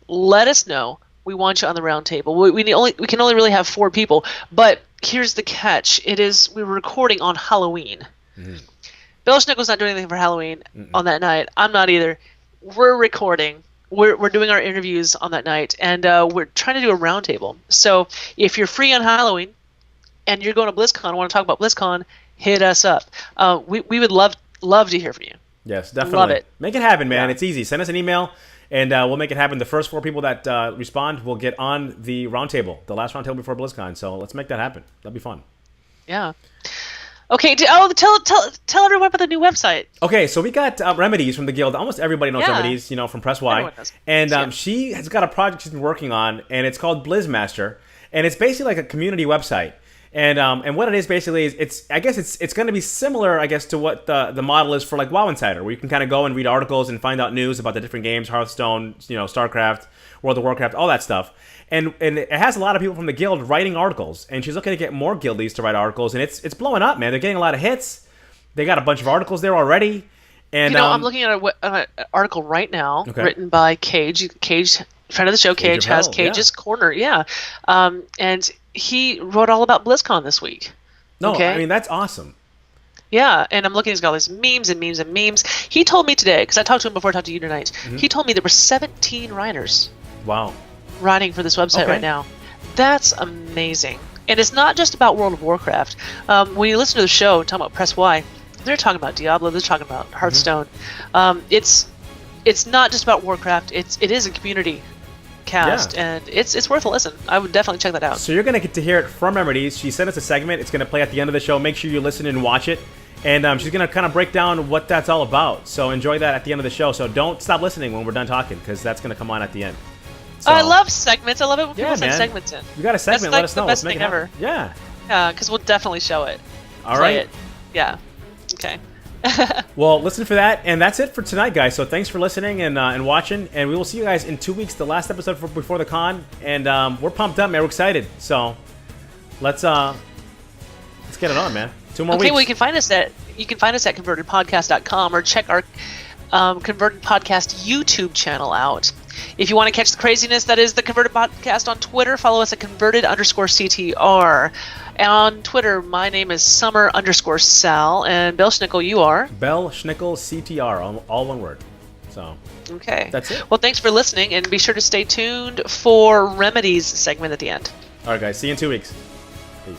let us know. We want you on the round table. We can only really have 4 people, but here's the catch. We were recording on Halloween. Bill Schnickel's not doing anything for Halloween on that night. I'm not either. We're recording. We're doing our interviews on that night, and we're trying to do a round table. So if you're free on Halloween and you're going to BlizzCon, want to talk about BlizzCon, hit us up. We would love to hear from you. Yes, definitely. Love it. Make it happen, man. Yeah. It's easy. Send us an email, and we'll make it happen. The first 4 people that respond will get on the roundtable, the last roundtable before BlizzCon. So let's make that happen. That'd be fun. Yeah. Okay. Tell everyone about the new website. Okay, so we got Remedies from the Guild. Almost everybody knows Remedies, from Press Y. Everyone does. And she has got a project she's been working on, and it's called Blizzmaster, and it's basically like a community website. And what it is basically is it's going to be similar, I guess, to what the model is for like WoW Insider, where you can kind of go and read articles and find out news about the different games, Hearthstone, StarCraft, World of Warcraft, all that stuff. And it has a lot of people from the Guild writing articles, and she's looking to get more guildies to write articles, and it's blowing up, man. They're getting a lot of hits. They got a bunch of articles there already. And I'm looking at an article right now written by Cage. Friend of the show, Cage has Cage's Corner, and he wrote all about BlizzCon this week. No, I mean, that's awesome. Yeah, and I'm looking, he's got all these memes and memes and memes. He told me today, because I talked to him before I talked to you tonight, he told me there were 17 writers. Wow. Writing for this website right now. That's amazing. And it's not just about World of Warcraft. When you listen to the show, talking about Press Y, they're talking about Diablo, they're talking about Hearthstone. It's not just about Warcraft, it is a community cast, and it's worth a listen. I would definitely check that out. So you're going to get to hear it from Remedies. She sent us a segment. It's going to play at the end of the show. Make sure you listen and watch it. And she's going to kind of break down what that's all about. So enjoy that at the end of the show. So don't stop listening when we're done talking, because that's going to come on at the end. So, I love segments. I love it when people send segments in. You got a segment, let us know. That's the best thing ever. Yeah. Yeah, because we'll definitely show it. All right. It. Yeah. Okay. Well, listen for that, and that's it for tonight, guys. So thanks for listening and watching, and we will see you guys in 2 weeks, the last episode before the con, and we're pumped up, man. We're excited. So let's get it on, man. 2 more weeks. Okay, well, you can find us at convertedpodcast.com or check our Converted Podcast YouTube channel out. If you want to catch the craziness that is the Converted Podcast on Twitter, follow us at converted_CTR. On Twitter, my name is Summer_Sal, and Bell Schnickel, you are? Bell Schnickel CTR, all one word. So, okay. That's it. Well, thanks for listening, and be sure to stay tuned for Remedies segment at the end. All right, guys. See you in 2 weeks. Peace.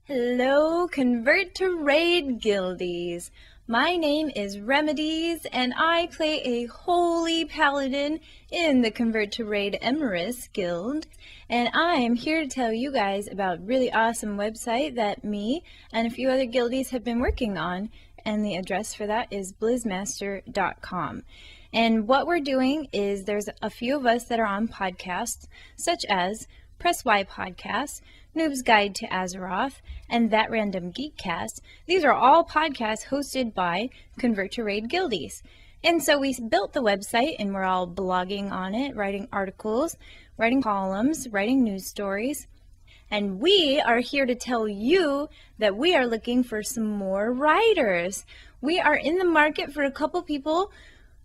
Hello, Convert to Raid Guildies. My name is Remedies, and I play a holy paladin in the Convert to Raid Emerus Guild. And I am here to tell you guys about a really awesome website that me and a few other guildies have been working on. And the address for that is blizzmaster.com. And what we're doing is there's a few of us that are on podcasts, such as Press Y Podcast, Noob's Guide to Azeroth, and That Random Geekcast. These are all podcasts hosted by Convert to Raid Guildies. And so we built the website, and we're all blogging on it, writing articles, writing columns, writing news stories. And we are here to tell you that we are looking for some more writers. We are in the market for a couple people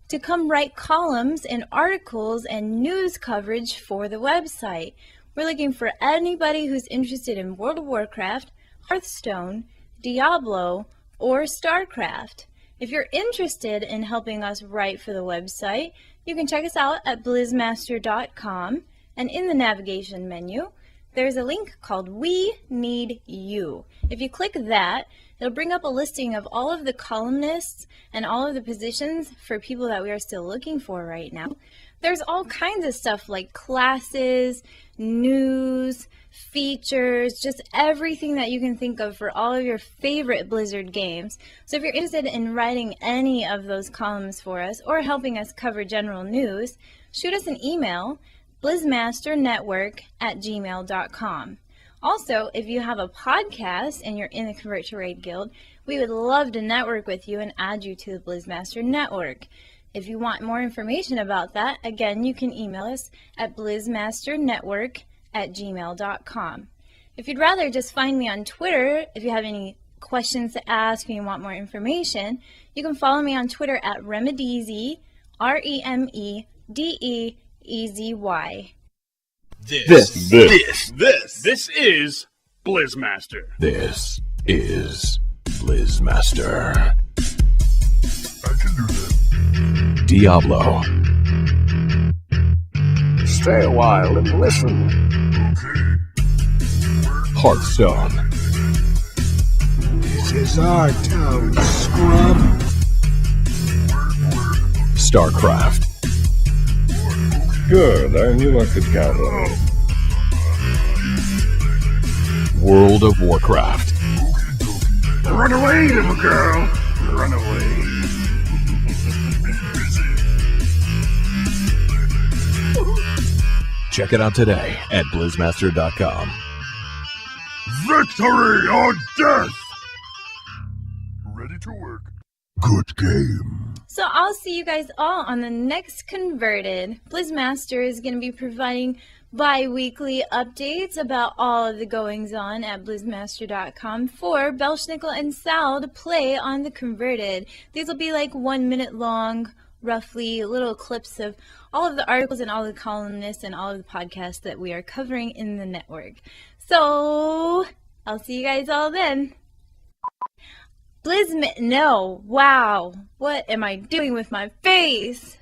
to come write columns and articles and news coverage for the website. We're looking for anybody who's interested in World of Warcraft, Hearthstone, Diablo, or StarCraft. If you're interested in helping us write for the website, you can check us out at blizzmaster.com, and in the navigation menu, there's a link called We Need You. If you click that, it'll bring up a listing of all of the columnists and all of the positions for people that we are still looking for right now. There's all kinds of stuff like classes, news, features, just everything that you can think of for all of your favorite Blizzard games. So if you're interested in writing any of those columns for us or helping us cover general news, shoot us an email, blizzmasternetwork@gmail.com. Also, if you have a podcast and you're in the Convert to Raid Guild, we would love to network with you and add you to the Blizzmaster Network. If you want more information about that, again, you can email us at blizzmasternetwork@gmail.com. If you'd rather just find me on Twitter, if you have any questions to ask and you want more information, you can follow me on Twitter at Remedeezy, REMEDEEZY. This is Blizzmaster. This is Blizzmaster. I can do that. Diablo. Stay a while and listen. Okay. Hearthstone. This is our town, scrub. StarCraft. Good, I knew I could count on it. World of Warcraft. Run away, little girl. Run away. Check it out today at blizzmaster.com. Victory or death! Ready to work. Good game. So I'll see you guys all on the next Converted. Blizzmaster is going to be providing bi-weekly updates about all of the goings-on at blizzmaster.com for Belschnickel and Sal to play on the Converted. These will be like 1 minute long, roughly, little clips of all of the articles and all the columnists and all of the podcasts that we are covering in the network. So I'll see you guys all then. No, wow, what am I doing with my face?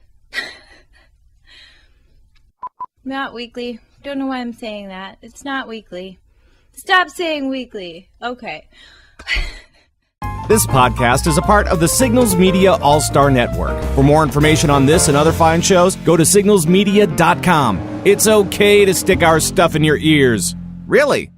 Not weekly. Don't know why I'm saying that. It's not weekly. Stop saying weekly. Okay. This podcast is a part of the Signals Media All-Star Network. For more information on this and other fine shows, go to signalsmedia.com. It's okay to stick our stuff in your ears. Really.